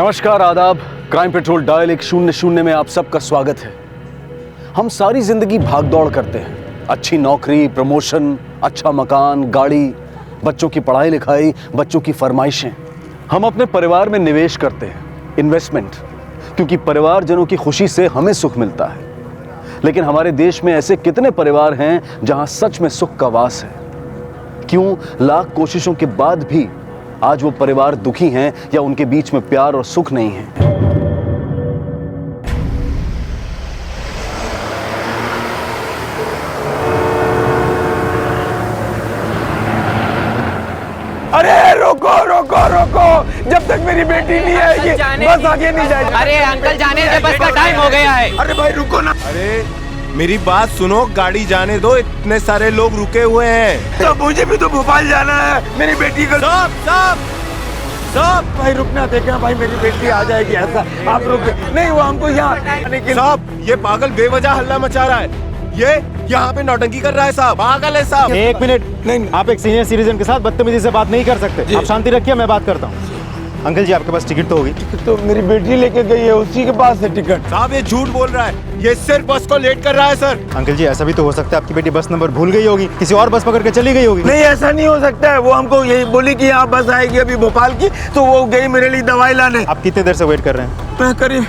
नमस्कार, आदाब। Crime petrol dial 100 में आप सबका स्वागत है। हम सारी जिंदगी भागदौड़ करते हैं। अच्छी नौकरी, प्रमोशन, अच्छा मकान, गाड़ी, बच्चों की पढ़ाई लिखाई, बच्चों की फरमाइशें। हम अपने परिवार में निवेश करते हैं, इन्वेस्टमेंट, क्योंकि परिवारजनों की खुशी से हमें सुख मिलता है। लेकिन हमारे देश में ऐसे कितने परिवार हैं जहां सच में सुख का वास है? क्यों लाख कोशिशों के बाद भी आज वो परिवार दुखी हैं या उनके बीच में प्यार और सुख नहीं है? अरे रोको रोको रोको, जब तक मेरी बेटी नहीं आएगी बस आगे नहीं जाएगी। अरे अंकल जाने दे, बस का टाइम हो गया है। अरे भाई रुको ना। अरे मेरी बात सुनो, गाड़ी जाने दो, इतने सारे लोग रुके हुए हैं। तो मुझे भी तो भोपाल जाना है, मेरी बेटी को। सब भाई रुकना, देखना भाई मेरी बेटी आ जाएगी। ऐसा आप रुक नहीं, वो हमको यहाँ आने के लिए। साहब, ये पागल बेवजह हल्ला मचा रहा है। ये यहाँ पे नौटंकी कर रहा है साहब, पागल है साहब। एक मिनट, नहीं आप एक सीनियर सिटीजन के साथ बदतमीजी से बात नहीं कर सकते। आप शांति रखिए, मैं बात करता हूँ। अंकल जी, आपके पास टिकट तो होगी? टिकट तो मेरी बेटी लेके गई है, उसी के पास है टिकट। साहब ये झूठ बोल रहा है, ये सिर्फ बस को लेट कर रहा है सर। अंकल जी, ऐसा भी तो हो सकता है आपकी बेटी बस नंबर भूल गई होगी, किसी और बस पकड़ के चली गई होगी। नहीं, ऐसा नहीं हो सकता है। वो हमको यही बोली कि यहाँ बस आएगी अभी भोपाल की, तो वो गई मेरे लिए दवाई लाने। आप कितने देर से वेट कर रहे हैं? मैं करीब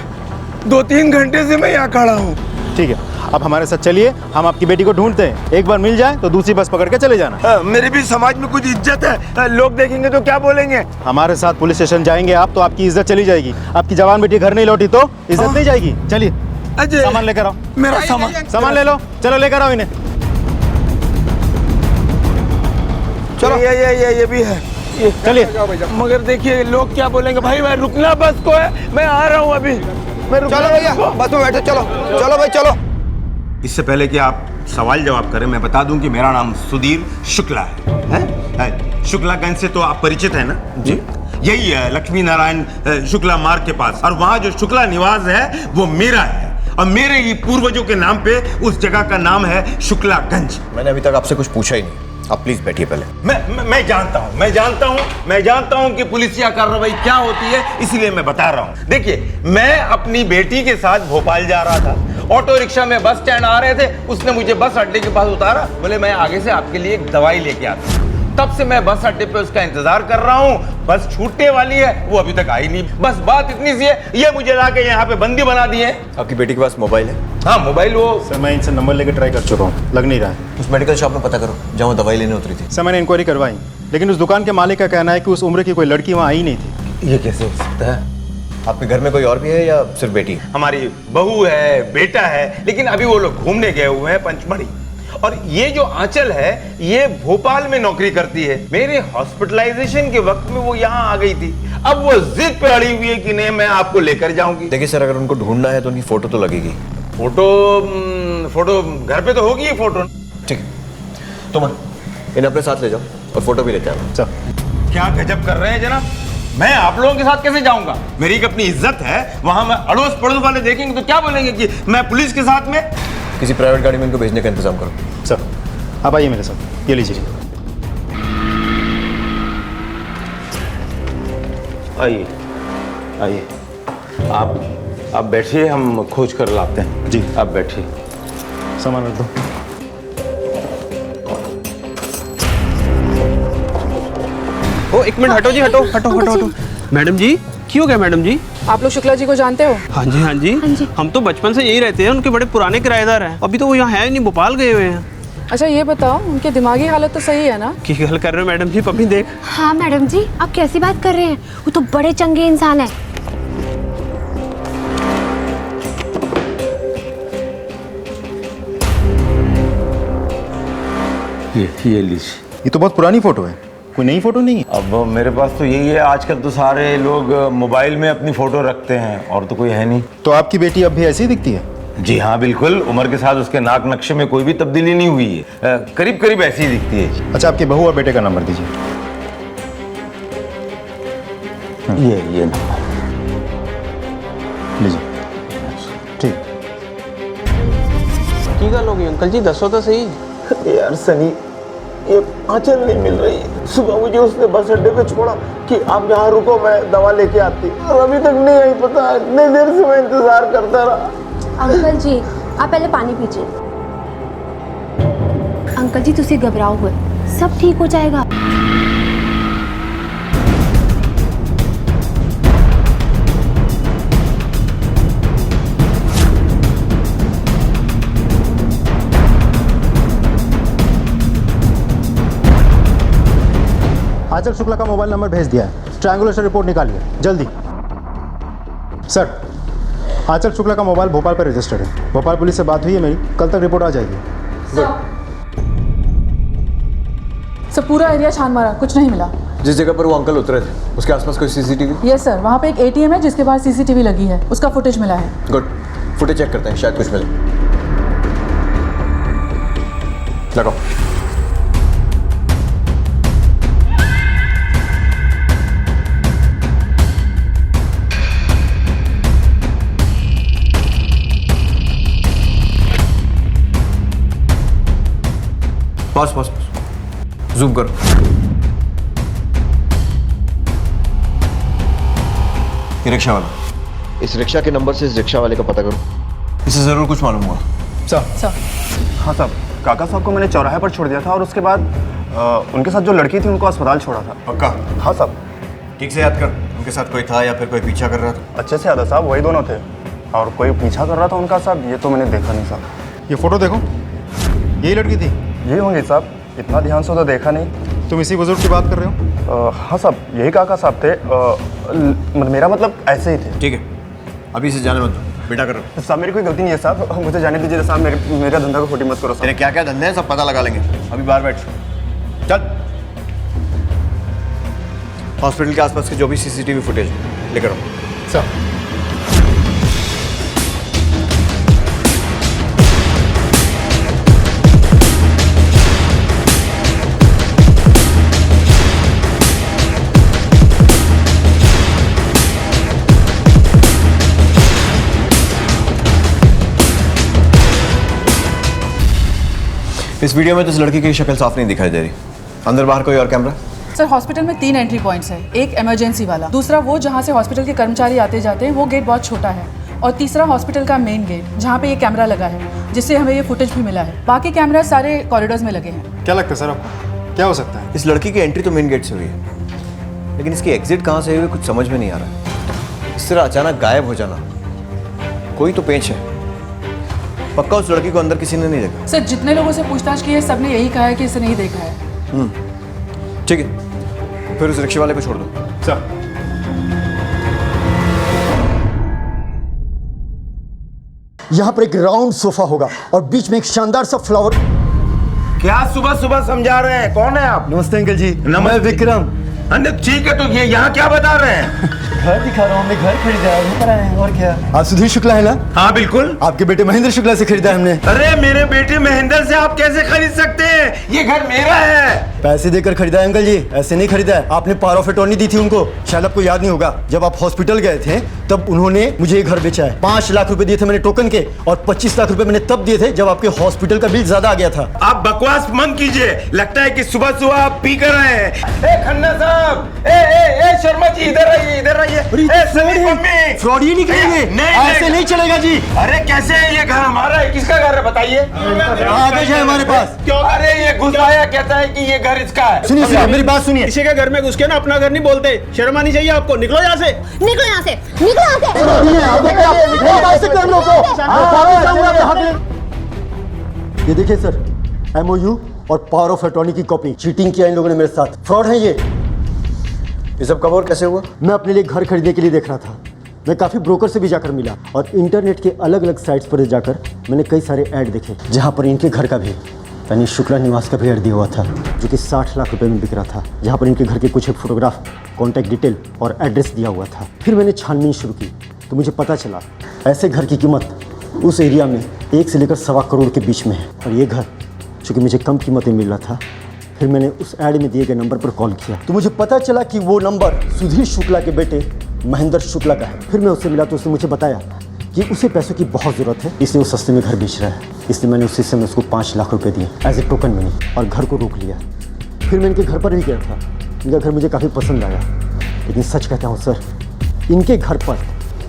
2-3 घंटे से मैं यहाँ खड़ा हूँ। ठीक है, अब हमारे साथ चलिए, हम आपकी बेटी को ढूंढते हैं। एक बार मिल जाए तो दूसरी बस पकड़ के चले जाना। मेरे भी समाज में कुछ इज्जत है, लोग देखेंगे तो क्या बोलेंगे। हमारे साथ पुलिस स्टेशन जाएंगे आप तो आपकी इज्जत चली जाएगी। आपकी जवान बेटी घर नहीं लौटी तो इज्जत नहीं जाएगी। चलिए अजय, सामान लेकर आओ। मेरा सामान ले लो, चलो लेकर आओ इन्हें। चलो, ये भी है। चलिए। मगर देखिए लोग क्या बोलेंगे। भाई मैं रुकना बस को है, मैं आ रहा हूँ अभी। मैं चलो भैया, बस में बैठो। चलो चलो भाई चलो। इससे पहले कि आप सवाल जवाब करें, मैं बता दूं कि मेरा नाम सुधीर शुक्ला है? शुक्लागंज से तो आप परिचित है ना? जी, यही है लक्ष्मी नारायण शुक्ला मार्ग के पास। और वहाँ जो शुक्ला निवास है वो मेरा है, और मेरे ही पूर्वजों के नाम पे उस जगह का नाम है शुक्लागंज। मैंने अभी तक आपसे कुछ पूछा ही नहीं, आप प्लीज बैठिए पहले। मैं जानता हूँ कि पुलिसिया कार्रवाई क्या होती है, इसलिए मैं बता रहा हूँ। देखिए, मैं अपनी बेटी के साथ भोपाल जा रहा था, ऑटो रिक्शा में बस स्टैंड आ रहे थे, उसने मुझे बस अड्डे के पास उतारा, बोले मैं आगे से आपके लिए एक दवाई लेके आता हूँ। तब से मैं बस अड्डे पे उसका इंतजार कर रहा हूँ, बस छूटने वाली है, वो अभी तक आई नहीं। बस बात इतनी सी है, ये मुझे लाके यहाँ पे बंदी बना दिए। आपकी बेटी के पास मोबाइल है? हाँ, मोबाइल वो सर मैं इनसे नंबर लेकर ट्राई कर चुका हूँ, लग नहीं रहा है। उस मेडिकल शॉप में पता करो जहाँ वो दवाई लेने उतरी थी। सर मैंने इंक्वायरी करवाई, लेकिन उस दुकान के मालिक का कहना है कि उस उम्र की कोई लड़की वहाँ आई नहीं थी। ये कैसे हो सकता है? आपके घर में कोई और भी है या सिर्फ बेटी? हमारी बहू है, बेटा है, लेकिन अभी वो लोग घूमने गए हुए हैं पंचमढ़ी। और ये जो आंचल है, ये भोपाल में नौकरी करती है। मेरे हॉस्पिटलाइजेशन के वक्त में वो यहाँ आ गई थी। अब वो जिद पे अड़ी हुई है कि नहीं मैं आपको लेकर जाऊंगी। देखिए सर, अगर उनको ढूंढना है तो उनकी फोटो तो लगेगी। फोटो घर पे तो होगी ये फोटो। ठीक है, तुम इन्हें अपने साथ ले जाओ और फोटो भी लेते आओ। चल। क्या गजब कर रहे हैं जनाब, मैं आप लोगों के साथ कैसे जाऊंगा? मेरी एक अपनी इज्जत है, वहां मैं अड़ोस पड़ोस वाले देखेंगे तो क्या बोलेंगे कि मैं पुलिस के साथ में। किसी प्राइवेट गाड़ी में इनको भेजने का इंतजाम करो। सर आप आइए मेरे साथ, ये लीजिए। आइए आइए, आप बैठिए, हम खोज कर लाते हैं। जी। आप बैठिए। सामान रख दो। ओ एक मिनट, हटो जी, हटो हटो हटो हटो। मैडम जी, क्यों गए मैडम जी? आप लोग शुक्ला जी को जानते हो? हाँ जी हाँ जी, हम तो बचपन से यही रहते हैं, उनके बड़े पुराने किराएदार हैं। अभी तो वो यहाँ है नहीं, भोपाल गए हुए हैं। अच्छा ये बताओ, उनकी दिमागी हालत तो सही है ना? की गल कर रहे हो मैडम जी? पप्पी देख। हाँ मैडम जी, आप कैसी बात कर रहे हैं? वो तो बड़े चंगे इंसान है। ये लीजिए। ये तो बहुत पुरानी फोटो है, कोई नई फोटो नहीं है। अब मेरे पास तो यही है, आजकल तो सारे लोग मोबाइल में अपनी फोटो रखते हैं, और तो कोई है नहीं। तो आपकी बेटी अब भी ऐसी ही दिखती है? जी हाँ बिल्कुल, उम्र के साथ उसके नाक नक्शे में कोई भी तब्दीली नहीं हुई है, करीब करीब ऐसी ही दिखती है। अच्छा, आपकी बहू और बेटे का नंबर दीजिए। ये नंबर लीजिए। ठीक। की गल होगी अंकल जी, दसो तो सही। यार सनी, ये आंचल नहीं मिल रही। सुबह मुझे उसने बस अड्डे पे छोड़ा कि आप यहाँ रुको, मैं दवा लेके आती, और अभी तक नहीं आई। पता है, इतने देर से मैं इंतजार करता रहा। अंकल जी आप पहले पानी पीजिए। अंकल जी तुसी घबराओ हुए, सब ठीक हो जाएगा। आंचल शुक्ला का मोबाइल नंबर भेज दिया है, ट्रायंगुलर रिपोर्ट निकालिए जल्दी। सर, आंचल शुक्ला का मोबाइल भोपाल पर रजिस्टर्ड है। भोपाल पुलिस से बात हुई है मेरी, कल तक रिपोर्ट आ जाएगी। सर पूरा एरिया छान मारा, कुछ नहीं मिला। जिस जगह पर वो अंकल उतरे थे उसके आसपास कोई सीसीटीवी? यस सर, वहाँ पे एक एटीएम है जिसके पास सीसीटीवी लगी है, उसका फुटेज मिला है। गुड, फुटेज चेक करते हैं, शायद कुछ मिले। लगाओ। पॉज, जूम करो। ये रिक्शा वाला, इस रिक्शा के नंबर से इस रिक्शा वाले का पता करो। इसे जरूर कुछ मालूम हुआ। सर हाँ साहब, काका साहब को मैंने चौराहे पर छोड़ दिया था और उसके बाद उनके साथ जो लड़की थी उनको अस्पताल छोड़ा था। पक्का? हाँ साहब। ठीक से याद कर, उनके साथ कोई था या फिर कोई पीछा कर रहा था? अच्छे से याद है साहब, वही दोनों थे। और कोई पीछा कर रहा था उनका साहब, ये तो मैंने देखा नहीं साहब। ये फोटो देखो, यही लड़की थी? ये होंगे साहब, इतना ध्यान से तो देखा नहीं। तुम इसी बुजुर्ग की बात कर रहे हो? हाँ साहब, यही काका साहब थे। मेरा मतलब ऐसे ही थे। ठीक है, अभी से जाने मत दो, बेटा कर रहा हूँ। साहब मेरी कोई गलती नहीं है साहब, मुझे जाने दीजिए साहब। मेरा धंधा को खोटी मत करो साहब। तेरे क्या क्या धंधे हैं सब पता लगा लेंगे, अभी बाहर बैठ। चल, हॉस्पिटल के आसपास के जो भी सीसीटीवी फुटेज लेकर आओ। साहब इस वीडियो में तो इस लड़की की शक्ल साफ नहीं दिखाई दे रही। अंदर बाहर कोई और कैमरा? सर हॉस्पिटल में 3 एंट्री पॉइंट्स हैं, एक इमरजेंसी वाला, दूसरा वो जहाँ से हॉस्पिटल के कर्मचारी आते जाते हैं, वो गेट बहुत छोटा है, और तीसरा हॉस्पिटल का मेन गेट जहाँ पे ये कैमरा लगा है, जिससे हमें ये फुटेज भी मिला है। बाकी कैमरा सारे कॉरिडोर्स में लगे हैं। क्या लगता है सर आपको, क्या हो सकता है? इस लड़की की एंट्री तो मेन गेट से हुई है, लेकिन इसकी एग्जिट कहाँ से हुई कुछ समझ में नहीं आ रहा। इस तरह अचानक गायब हो जाना, कोई तो पेंच है। पक्का उस लड़की को अंदर किसी ने नहीं देखा? सर जितने लोगों से पूछताछ की है सबने यही कहा है कि इसे नहीं देखा है। ठीक है, फिर उस रिक्शे वाले को छोड़ दो। सर यहाँ पर एक राउंड सोफा होगा और बीच में एक शानदार सा फ्लावर। क्या सुबह सुबह समझा रहे हैं? कौन है आप? नमस्ते अंकल जी, नमस्ते। मैं विक्रम। ठीक है, तो ये यहाँ क्या बता रहे हैं? घर दिखा रहा हूँ, हमने घर खरीदा है, वहीं पर आए हैं, और क्या? आप सुधीर शुक्ला है ना? हाँ बिल्कुल। आपके बेटे महेंद्र शुक्ला से खरीदा है हमने। अरे मेरे बेटे महेंद्र से आप कैसे खरीद सकते हैं? ये घर मेरा है। पैसे देकर खरीदा है अंकल जी, ऐसे नहीं खरीदा है। आपने पावर ऑफ अटॉर्नी दी थी उनको, शायद आपको याद नहीं होगा। जब आप हॉस्पिटल गए थे तब उन्होंने मुझे ये घर बेचा है। 5 लाख रुपए दिए थे मैंने टोकन के, और 25 लाख रुपए मैंने तब दिए थे जब आपके हॉस्पिटल का बिल ज्यादा आ गया था। आप बकवास मत कीजिए, लगता है कि सुबह सुबह आप पी कर आए हैं। ए खन्ना साहब, ए शर्मा जी, इधर आइए, इधर आइए। फ्रॉड ही नहीं करेंगे, ऐसे नहीं चलेगा जी। अरे कैसे है? ये घर हमारा है, किसका घर है बताइए? कागज है हमारे पास। क्यों? अरे ये घुस आया, कहता है कि ये घर इसका है। सुनिए सुनिए, मेरी बात सुनिए। किसी के घर में घुस के ना अपना घर नहीं बोलते, शर्म आनी चाहिए आपको। निकलो यहाँ से, निकलो यहाँ से, निकलो यहाँ से। ये देखिए सर, MOU और पावर ऑफ अटॉर्नी की कॉपी। चीटिंग किया इन लोगों ने मेरे साथ, फ्रॉड है ये। ये सब कब और कैसे हुआ? मैं अपने लिए घर खरीदने के लिए देख रहा था। मैं काफ़ी ब्रोकर से भी जाकर मिला और इंटरनेट के अलग अलग साइट्स पर जाकर मैंने कई सारे ऐड देखे, जहाँ पर इनके घर का भी, यानी शुक्ला निवास का भी ऐड दिया हुआ था, जो कि 60 लाख रुपए में बिक रहा था, जहाँ पर इनके घर के कुछ एक फोटोग्राफ, कॉन्टैक्ट डिटेल और एड्रेस दिया हुआ था। फिर मैंने छानबीन शुरू की तो मुझे पता चला ऐसे घर की कीमत उस एरिया में 1 से लेकर 1.25 करोड़ के बीच में है, और ये घर चूँकि मुझे कम कीमत में मिल रहा था, फिर मैंने उस ऐड में दिए गए नंबर पर कॉल किया तो मुझे पता चला कि वो नंबर सुधीर शुक्ला के बेटे महेंद्र शुक्ला का है। फिर मैं उससे मिला तो उसने मुझे बताया कि उसे पैसों की बहुत ज़रूरत है, इसलिए वो सस्ते में घर बेच रहा है। इसलिए मैंने उसी समय उसको 5 लाख रुपए दिए एज ए टोकन मनी और घर को रोक लिया। फिर मैं इनके घर पर भी गया था। इनका घर मुझे काफ़ी पसंद आया, लेकिन सच कहता हूँ सर, इनके घर पर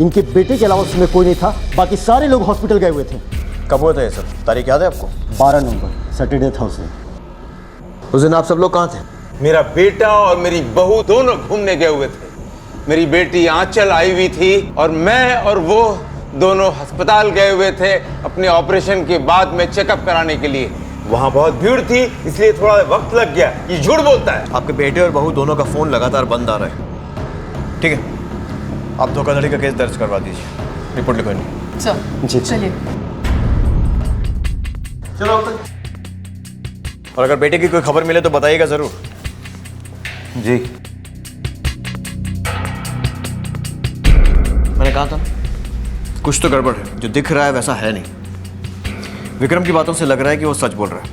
इनके बेटे के अलावा उसमें कोई नहीं था। बाकी सारे लोग हॉस्पिटल गए हुए थे। कब हुआ था ये सब? तारीख याद है आपको? 12 नवंबर सैटरडे था उस दिन आप सब लोग कहाँ थे? मेरा बेटा और मेरी बहू दोनों घूमने गए हुए थे। मेरी बेटी आंचल आई हुई थी और मैं और वो दोनों अस्पताल गए हुए थे अपने ऑपरेशन के बाद में चेकअप कराने के लिए। वहां बहुत भीड़ थी, इसलिए थोड़ा वक्त लग गया। ये झूठ बोलता है। आपके बेटे और बहू दोनों का फोन लगातार बंद आ रहा है। ठीक है, आप धोखाधड़ी का केस दर्ज करवा दीजिए। रिपोर्ट लिखो इनकी। सर जी चलिए। चलो और अगर बेटे की कोई खबर मिले तो बताइएगा जरूर। जी मैंने कहा था कुछ तो गड़बड़ है। जो दिख रहा है वैसा है नहीं। विक्रम की बातों से लग रहा है कि वो सच बोल रहा है।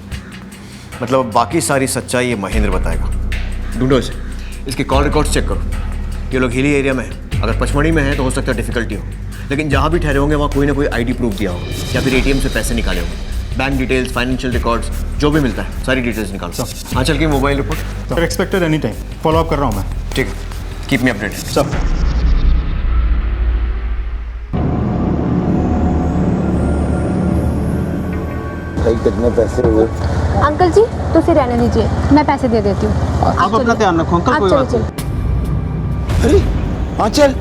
मतलब बाकी सारी सच्चाई ये महेंद्र बताएगा। ढूंढो इसे, इसके कॉल रिकॉर्ड्स चेक करो। ये लोग हिली एरिया में है। अगर पचमढ़ी में है तो हो सकता है डिफिकल्टी हो, लेकिन जहाँ भी ठहरे होंगे वहाँ कोई ना कोई आईडी प्रूफ दिया होगा या फिर एटीएम से पैसे निकाले होंगे। बैंक डिटेल्स, फाइनेंशियल रिकॉर्ड्स, जो भी मिलता है सारी डिटेल्स निकालो। आंचल की mobile report. Sir expected any time, follow up कर रहा हूँ मैं। ठीक है, कीप मी अपडेटेड। सर भाई कितने पैसे हुए? अंकल जी तो फिर रहने दीजिए, मैं पैसे दे देती हूँ। आप अपना ध्यान रखो अंकल, कोई बात नहीं। अरे आंचल,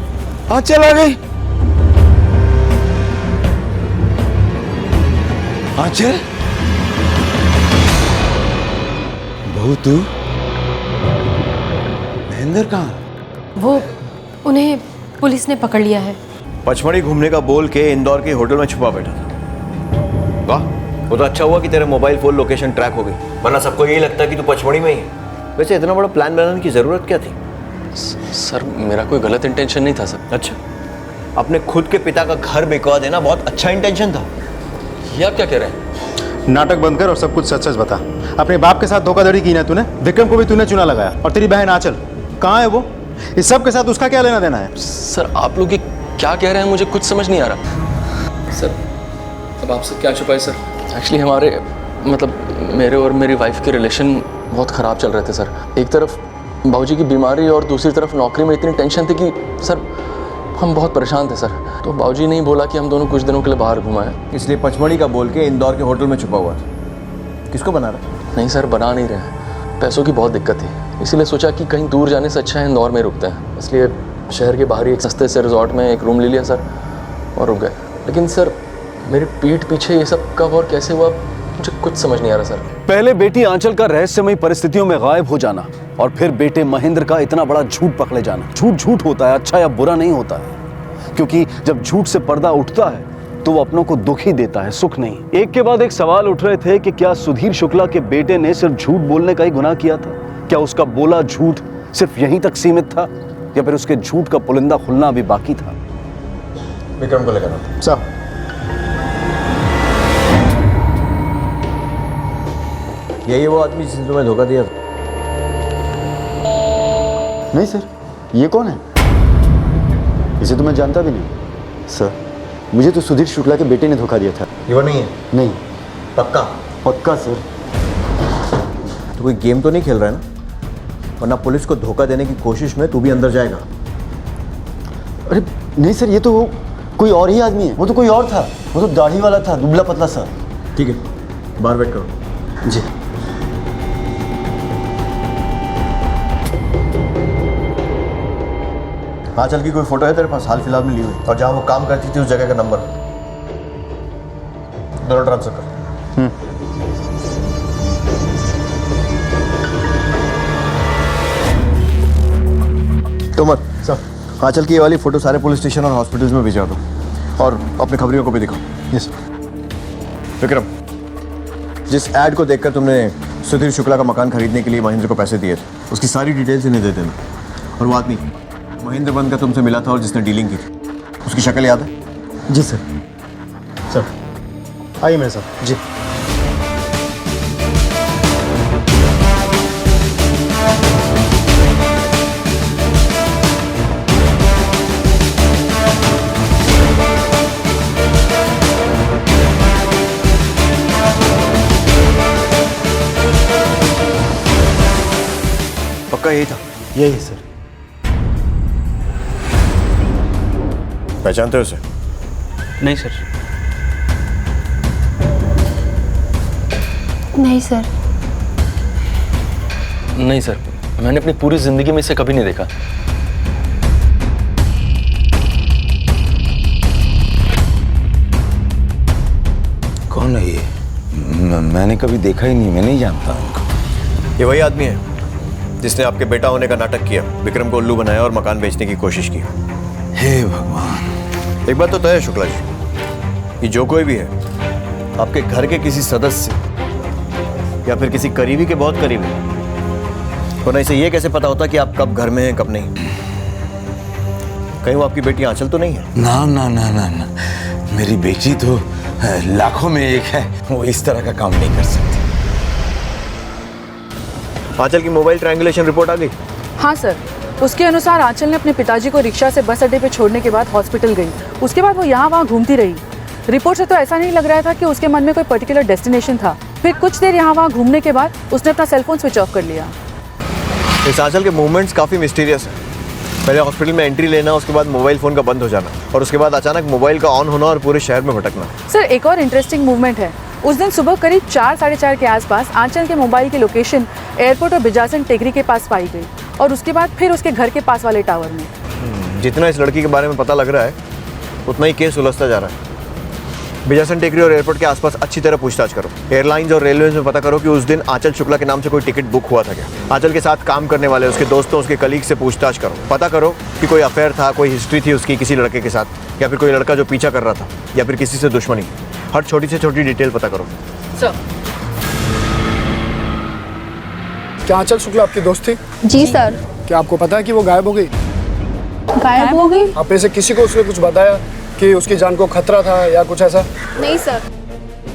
आंचल आ गई। आंचल, बहू तू? महेंद्र कहाँ? वो उन्हें पुलिस ने पकड़ लिया है। पचमढ़ी घूमने का बोल के इंदौर के होटल में छुपा बैठा था। वाह, वो तो अच्छा हुआ कि तेरे मोबाइल फोन लोकेशन ट्रैक हो गई, वरना सबको यही लगता कि तू पचमढ़ी में ही है। वैसे इतना बड़ा प्लान बनाने की जरूरत क्या थी? सर मेरा कोई गलत इंटेंशन नहीं था सर। अच्छा, अपने खुद के पिता का घर बिकवा देना बहुत अच्छा इंटेंशन था। ये आप क्या कह रहे हैं? नाटक बंद कर और सब कुछ सच सच बता। अपने बाप के साथ धोखाधड़ी की ना तूने? विक्रम को भी तूने चुना लगाया, और तेरी बहन आंचल कहाँ है वो? इस सब के साथ उसका क्या लेना देना है? सर आप लोग ये क्या कह रहे हैं, मुझे कुछ समझ नहीं आ रहा। सर अब आपसे क्या छुपाए सर? एक्चुअली हमारे मतलब मेरे और मेरी वाइफ के रिलेशन बहुत ख़राब चल रहे थे सर। एक तरफ बाबूजी की बीमारी और दूसरी तरफ नौकरी में इतनी टेंशन थी कि सर हम बहुत परेशान थे सर। तो बाबूजी ने ही बोला कि हम दोनों कुछ दिनों के लिए बाहर घुमाएं। इसलिए पचमढ़ी का बोल के इंदौर के होटल में छुपा हुआ था। किसको बना रहा है? नहीं सर बना नहीं रहे, पैसों की बहुत दिक्कत थी, इसीलिए सोचा कि कहीं दूर जाने से अच्छा है इंदौर में रुकते हैं। इसलिए शहर के बाहर ही एक सस्ते से रिजॉर्ट में एक रूम ले लिया सर और रुक गए। लेकिन सर मेरे पीठ पीछे ये सब कब और कैसे हुआ मुझे कुछ समझ नहीं आ रहा सर। पहले बेटी आंचल का रहस्यमयी परिस्थितियों में गायब हो जाना और फिर बेटे महेंद्र का इतना बड़ा झूठ पकड़े जाना। झूठ झूठ होता है, अच्छा या बुरा नहीं होता है, क्योंकि जब झूठ से पर्दा उठता है तो वो अपनों को दुख ही देता है, सुख नहीं। एक के बाद एक सवाल उठ रहे थे कि क्या सुधीर शुक्ला के बेटे ने सिर्फ झूठ बोलने का ही गुनाह किया था? क्या उसका बोला झूठ सिर्फ यहीं तक सीमित था या फिर उसके झूठ का पुलिंदा खुलना अभी बाकी था? विक्रम को लेकर आता। सर यही वो आदमी जिसने तुम्हें धोखा दिया था? नहीं सर, ये कौन है? इसे तो मैं जानता भी नहीं सर। मुझे तो सुधीर शुक्ला के बेटे ने धोखा दिया था। ये वो नहीं है? नहीं। पक्का? पक्का सर। तो कोई गेम तो नहीं खेल रहा है ना? वरना पुलिस को धोखा देने की कोशिश में तू भी अंदर जाएगा। अरे नहीं सर, ये तो कोई और ही आदमी है। वो तो कोई और था, वो तो दाढ़ी वाला था, दुबला पतला सा। ठीक है, बाहर वेट करो। जी। आंचल की कोई फोटो है तेरे पास हाल फिलहाल में ली हुई? और जहां वो काम करती थी उस जगह का नंबर दोनों ट्रांसफर कर। तो मत सर, आंचल की ये वाली फोटो सारे पुलिस स्टेशन और हॉस्पिटल्स में भिजवा दो और अपने खबरियों को भी दिखाओ। यस। विक्रम, जिस ऐड को देखकर तुमने सुधीर शुक्ला का मकान खरीदने के लिए महेंद्र को पैसे दिए थे, उसकी सारी डिटेल्स इन्हें दे देना। और वो आदमी महेंद्र बंद का तुमसे मिला था और जिसने डीलिंग की थी, उसकी शक्ल याद है? जी सर। सर आइए मेरे साथ। जी। लड़का यही था? यही सर। पहचानते हो उसे? नहीं सर। नहीं सर। नहीं सर, मैंने अपनी पूरी जिंदगी में इसे कभी नहीं देखा। कौन है ये? मैंने कभी देखा ही नहीं, मैं नहीं जानता उनको। ये वही आदमी है जिसने आपके बेटा होने का नाटक किया, विक्रम को उल्लू बनाया और मकान बेचने की कोशिश की। हे भगवान। एक बात तो तय है शुक्ला जी, कि जो कोई भी है आपके घर के किसी सदस्य या फिर किसी करीबी के बहुत करीबी, वरना इसे ये कैसे पता होता कि आप कब घर में हैं कब नहीं? कहीं वो आपकी बेटी आंचल तो नहीं है? ना ना ना ना ना, मेरी बेटी तो लाखों में एक है, वो इस तरह का काम नहीं कर सकती। आंचल की मोबाइल ट्रायंगुलेशन रिपोर्ट आ गई? हाँ सर, उसके अनुसार आंचल ने अपने पिताजी को रिक्शा से बस अड्डे पे छोड़ने के बाद हॉस्पिटल गई। उसके बाद वो यहाँ वहाँ घूमती रही। रिपोर्ट से तो ऐसा नहीं लग रहा था कि उसके मन में कोई पर्टिकुलर डेस्टिनेशन था। फिर कुछ देर यहाँ वहाँ घूमने के बाद उसने अपना सेलफोन स्विच ऑफ कर लिया। इस आंचल के मूवमेंट्स काफ़ी मिस्टीरियस है। पहले हॉस्पिटल में एंट्री लेना, उसके बाद मोबाइल फ़ोन का बंद हो जाना, और उसके बाद अचानक मोबाइल का ऑन होना और पूरे शहर में भटकना। सर, एक और इंटरेस्टिंग मूवमेंट है। उस दिन सुबह करीब 4 साढ़े 4 के आसपास आंचल के मोबाइल की लोकेशन एयरपोर्ट और बिजासन टेकरी के पास पाई गई, और उसके बाद फिर उसके घर के पास वाले टावर में। जितना इस लड़की के बारे में पता लग रहा है उतना ही केस उलझता जा रहा है। बिजासन टेकरी और एयरपोर्ट के आसपास अच्छी तरह पूछताछ करो। एयरलाइंस और रेलवे में पता करो कि उस दिन आंचल शुक्ला के नाम से कोई टिकट बुक हुआ था क्या। आंचल के साथ काम करने वाले उसके दोस्तों, उसके कलीग से पूछताछ करो। पता करो कि कोई अफेयर था, कोई हिस्ट्री थी उसकी किसी लड़के के साथ, या फिर कोई लड़का जो पीछा कर रहा था, या फिर किसी से दुश्मनी। हर छोटी से छोटी डिटेल पता करो। सर, क्या आंचल शुक्ला आपकी दोस्त थी? जी सर। क्या आपको पता है कि वो गायब हो गई? गायब हो गई? आप में से किसी को उसने कुछ बताया कि उसकी जान को खतरा था या कुछ ऐसा? नहीं सर।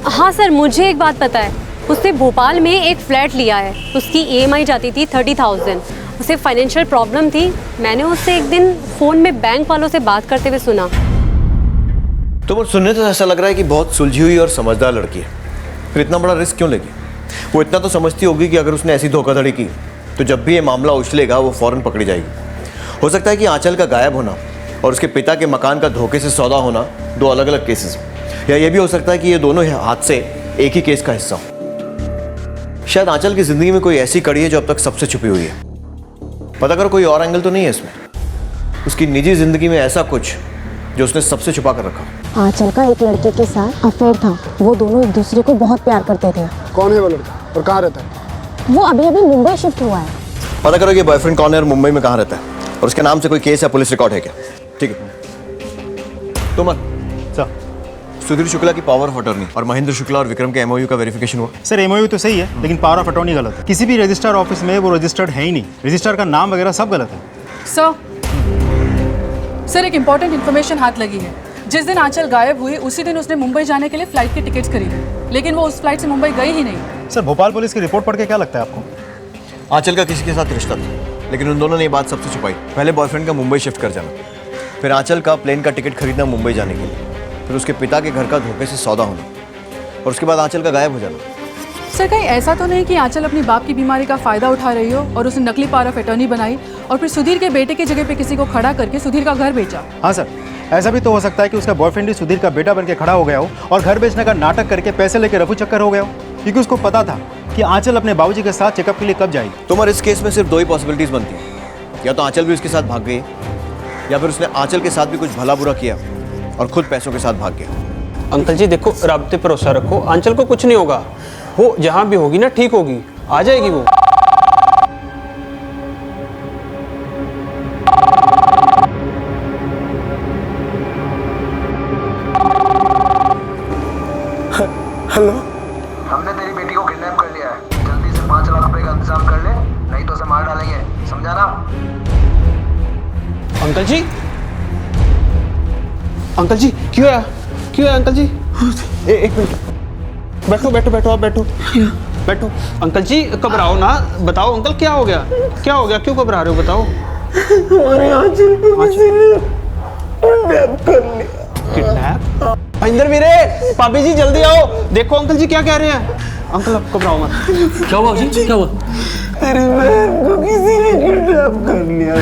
हाँ सर, मुझे एक बात पता है। उसने भोपाल में एक फ्लैट लिया है। उसकी EMI जाती थी 30,000। उसे फाइनेंशियल प्रॉब्लम थी। मैंने उससे एक दिन फ़ोन में बैंक वालों से बात करते हुए सुना। तो वो सुनने से ऐसा लग रहा है कि बहुत सुलझी हुई और समझदार लड़की है। फिर इतना बड़ा रिस्क क्यों लेगी? वो इतना तो समझती होगी कि अगर उसने ऐसी धोखाधड़ी की तो जब भी ये मामला उछलेगा वो फ़ौरन पकड़ी जाएगी। हो सकता है कि आंचल का गायब होना और उसके पिता के मकान का धोखे से सौदा होना दो अलग अलग केसेस, या ये भी हो सकता है कि ये दोनों हादसे एक ही केस का हिस्सा हो। शायद आंचल की जिंदगी में कोई ऐसी कड़ी है जो अब तक सबसे छुपी हुई है। पता करो कोई और एंगल तो नहीं है इसमें, उसकी निजी जिंदगी में ऐसा कुछ जो उसने सबसे छुपा कर रखा। आंचल का एक लड़के के साथ अफेयर था। वो दोनों एक दूसरे को बहुत प्यार करते थे। कौन है वो लड़का और कहाँ रहता है? वो अभी अभी मुंबई शिफ्ट हुआ है। पता करो कि बॉयफ्रेंड कौन है और मुंबई में कहाँ रहता है, और उसके नाम से कोई केस या पुलिस रिकॉर्ड है क्या? ठीक है। तो मत सर, सुधीर शुक्ला की पावर ऑफ अटॉर्नी और महेंद्र शुक्ला और विक्रम के MOU का वेरिफिकेशन हुआ? सर MOU तो सही है, लेकिन पावर ऑफ अटॉर्नी गलत है। किसी भी रजिस्ट्रार ऑफिस में वो रजिस्टर्ड है ही नहीं। रजिस्ट्रार का नाम वगैरह सब गलत है। सर, एक इम्पॉर्टेंट इन्फॉर्मेशन हाथ लगी है। जिस दिन आंचल गायब हुई उसी दिन उसने मुंबई जाने के लिए फ्लाइट की टिकट्स खरीदी, लेकिन वो उस फ्लाइट से मुंबई गई ही नहीं। सर, भोपाल पुलिस की रिपोर्ट पढ़ के क्या लगता है आपको? आंचल का किसी के साथ रिश्ता था, लेकिन उन दोनों ने ये बात सबसे छुपाई। पहले बॉयफ्रेंड का मुंबई शिफ्ट कर जाना, फिर आंचल का प्लेन का टिकट खरीदना मुंबई जाने के लिए, फिर उसके पिता के घर का धोखे से सौदा होना, और उसके बाद आंचल का गायब हो जाना। सर, कहीं ऐसा तो नहीं कि आंचल अपनी बाप की बीमारी का फायदा उठा रही हो और उसने नकली पावर ऑफ अटॉर्नी बनाई और फिर सुधीर के बेटे की जगह पे किसी को खड़ा करके सुधीर का घर बेचा? हाँ सर, ऐसा भी तो हो सकता है कि उसका बॉयफ्रेंड ही सुधीर का बेटा बन के खड़ा हो गया हो और घर बेचने का नाटक करके पैसे लेके रफू चक्कर हो गया हो, क्योंकि उसको पता था कि आंचल अपने बाबूजी के साथ चेकअप के लिए कब जाएगी। तुम्हारे इस केस में सिर्फ दो ही पॉसिबिलिटीज बनती है, या तो आंचल भी उसके साथ भाग गई, या फिर उसने आंचल के साथ भी कुछ भला बुरा किया और खुद पैसों के साथ भाग गया। अंकल जी देखो, राब्ते पर भरोसा रखो, आंचल को कुछ नहीं होगा। वो जहाँ भी होगी ना ठीक होगी, आ जाएगी वो। हेलो, हमने तेरी बेटी को किडनैप कर लिया है। जल्दी से 5 लाख रुपए का इंतजाम कर ले, नहीं तो उसे मार डालेंगे, समझा ना? अंकल जी, अंकल जी क्यों है? क्यों है अंकल जी? एक मिनट, बैठो बैठो बैठो, आप बैठो बैठो। अंकल जी घबराओ ना, बताओ अंकल क्या हो गया? क्या हो गया, क्यों घबरा रहे हो, बताओ। हमारे आंचल को किसी ने किडनैप कर लिया। किडनैप? महेंद्र वीरे, पापी जी जल्दी आओ, देखो अंकल जी क्या कह रहे हैं। अंकल आप घबराओ मत। क्या हुआ जी, क्या हुआ? तेरी बहन को किसी ने किडनैप कर लिया।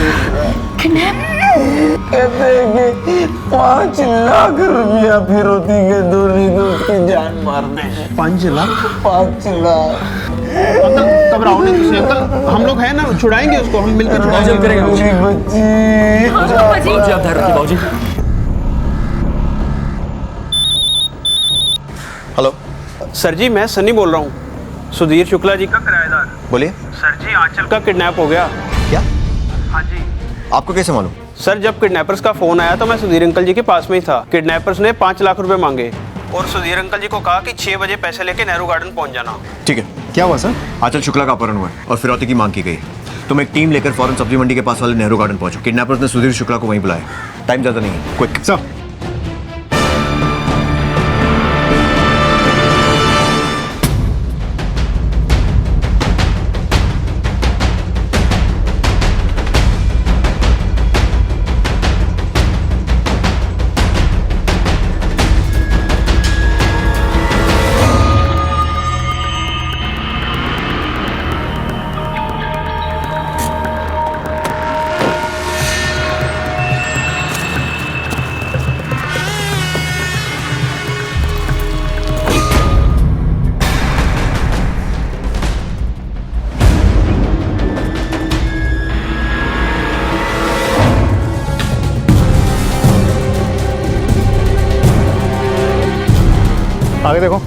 कहते हैं कि 5 लाख रुपया फिरौती के दो निर्दोष की जान मार देंगे। 5 लाख? 5 लाख। अंकल घबराओ नहीं तुझे अंकल, हम लोग हैं ना, छुड़ाएंगे उसको, हम मिलकर छुड़ाएंगे। बाबूजी। हेलो सर जी, मैं सनी बोल रहा हूँ, सुधीर शुक्ला जी का किराएदार। बोलिए। सर जी, आंचल का किडनैप हो गया। क्या? हाँ जी। आपको कैसे मालूम? सर, जब किडनैपर्स का फोन आया तो मैं सुधीर अंकल जी के पास में ही था। किडनैपर्स ने 5 लाख रुपए मांगे और सुधीर अंकल जी को कहा कि 6 बजे पैसे लेके नेहरू गार्डन पहुंच जाना। ठीक है। क्या हुआ सर? आंचल शुक्ला का अपहरण हुआ है और फिरौती की मांग की गई। तुम एक टीम लेकर फौरन सब्जी मंडी के पास वाले नेहरू गार्डन पहुंचो। किडनैपर्स ने सुधीर शुक्ला को वहीं बुलाया। टाइम ज़्यादा नहीं है, क्विक। सर आगे देखो।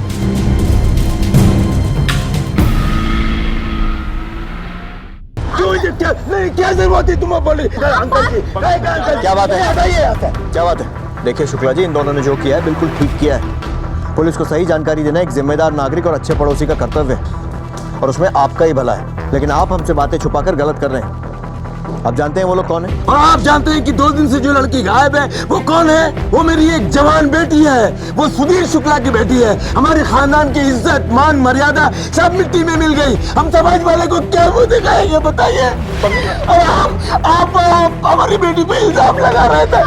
क्या जरूरत है तुम्हें बोली? अंकल जी क्या बात है? क्या बात है? देखिए शुक्ला जी, इन दोनों ने जो किया है बिल्कुल ठीक किया है। पुलिस को सही जानकारी देना एक जिम्मेदार नागरिक और अच्छे पड़ोसी का कर्तव्य है और उसमें आपका ही भला है। लेकिन आप हमसे बातें छुपाकर गलत कर रहे हैं। आप जानते हैं वो लोग कौन है? और आप जानते हैं कि 2 दिन से जो लड़की गायब है वो कौन है? वो मेरी एक जवान बेटी है। वो सुधीर शुक्ला की बेटी है। हमारे खानदान की इज्जत, मान, मर्यादा सब मिट्टी में मिल गई। हम समाज वाले को क्या मुंह दिखाएंगे बताइए? आप हमारी बेटी पे इल्जाम लगा रहे थे।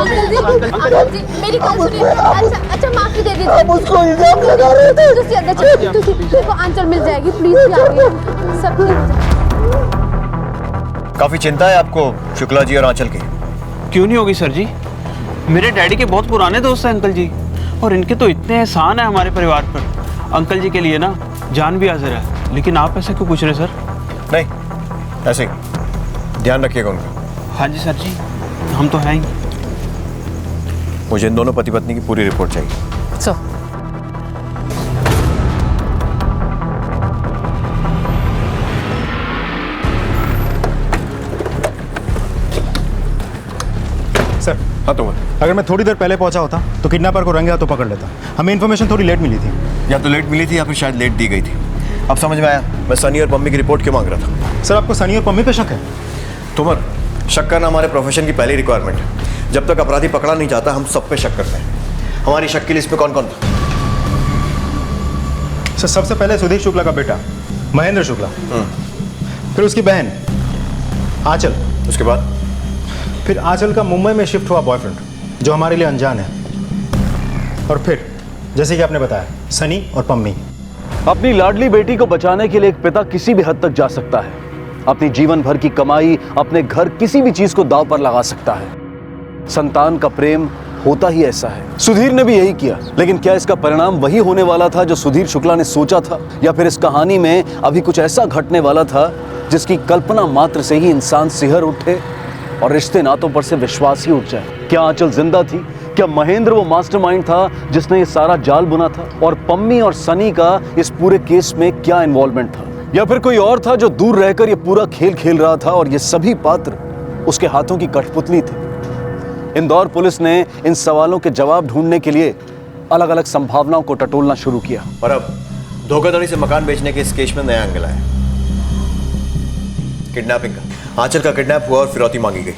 मेरी बात सुनिए। अच्छा माफी दे दीजिए। आप उसको इल्जाम लगा रहे थे। देखो आंचल मिल जाएगी, प्लीज सब ठीक हो जाएगा। काफी चिंता है आपको शुक्ला जी और आंचल की। क्यों नहीं होगी सर जी, मेरे डैडी के बहुत पुराने दोस्त हैं अंकल जी, और इनके तो इतने एहसान है हमारे परिवार पर। अंकल जी के लिए ना जान भी हाजिर है। लेकिन आप ऐसा क्यों पूछ रहे सर? नहीं, ऐसे ही ध्यान रखिएगा उनका। हाँ जी सर जी, हम तो हैं ही। मुझे इन दोनों पति पत्नी की पूरी रिपोर्ट चाहिए। सर सर हाँ तो अगर मैं थोड़ी देर पहले पहुंचा होता तो किडनैपर को रंगे हाथों पकड़ लेता। हमें इन्फॉर्मेशन थोड़ी लेट मिली थी। या तो लेट मिली थी या फिर शायद लेट दी गई थी। अब समझ में आया मैं सनी और पम्मी की रिपोर्ट क्यों मांग रहा था। सर आपको सनी और पम्मी पे शक है? तुमर, शक करना हमारे प्रोफेशन की पहली रिक्वायरमेंट है। जब तक अपराधी पकड़ा नहीं जाता हम सब पे शक करते हैं। हमारी शक की लिस्ट में कौन कौन था? सर सबसे पहले सुधीर शुक्ला का बेटा महेंद्र शुक्ला, फिर उसकी बहन आंचल, उसके बाद फिर आंचल का मुंबई में शिफ्ट हुआ बॉयफ्रेंड जो हमारे लिए अनजान है, और फिर जैसे कि आपने बताया सनी और पम्मी। अपनी लाडली बेटी को बचाने के लिए एक पिता किसी भी हद तक जा सकता है। अपनी जीवन भर की कमाई, अपने घर, किसी भी चीज को दांव पर लगा सकता है। संतान का प्रेम होता ही ऐसा है। सुधीर ने भी यही किया। लेकिन क्या इसका परिणाम वही होने वाला था जो सुधीर शुक्ला ने सोचा था, या फिर इस कहानी में अभी कुछ ऐसा घटने वाला था जिसकी कल्पना मात्र से ही इंसान सिहर उठे और रिश्ते नातों पर से विश्वास ही उठ जाए? क्या आंचल जिंदा थी? क्या महेंद्र वो मास्टरमाइंड था जिसने ये सारा जाल बुना था? और पम्मी और सनी का इस पूरे केस में क्या इन्वॉल्वमेंट था? या फिर कोई और था जो दूर रहकर ये पूरा खेल खेल रहा था और ये सभी पात्र उसके हाथों की कठपुतली थे? इंदौर पुलिस ने इन सवालों के जवाब ढूंढने के लिए अलग अलग संभावनाओं को टटोलना शुरू किया। और अब धोखाधड़ी से मकान बेचने के इस केस में नया एंगल आया, किडनैपिंग का। आंचल का किडनैप हुआ और फिरौती मांगी गई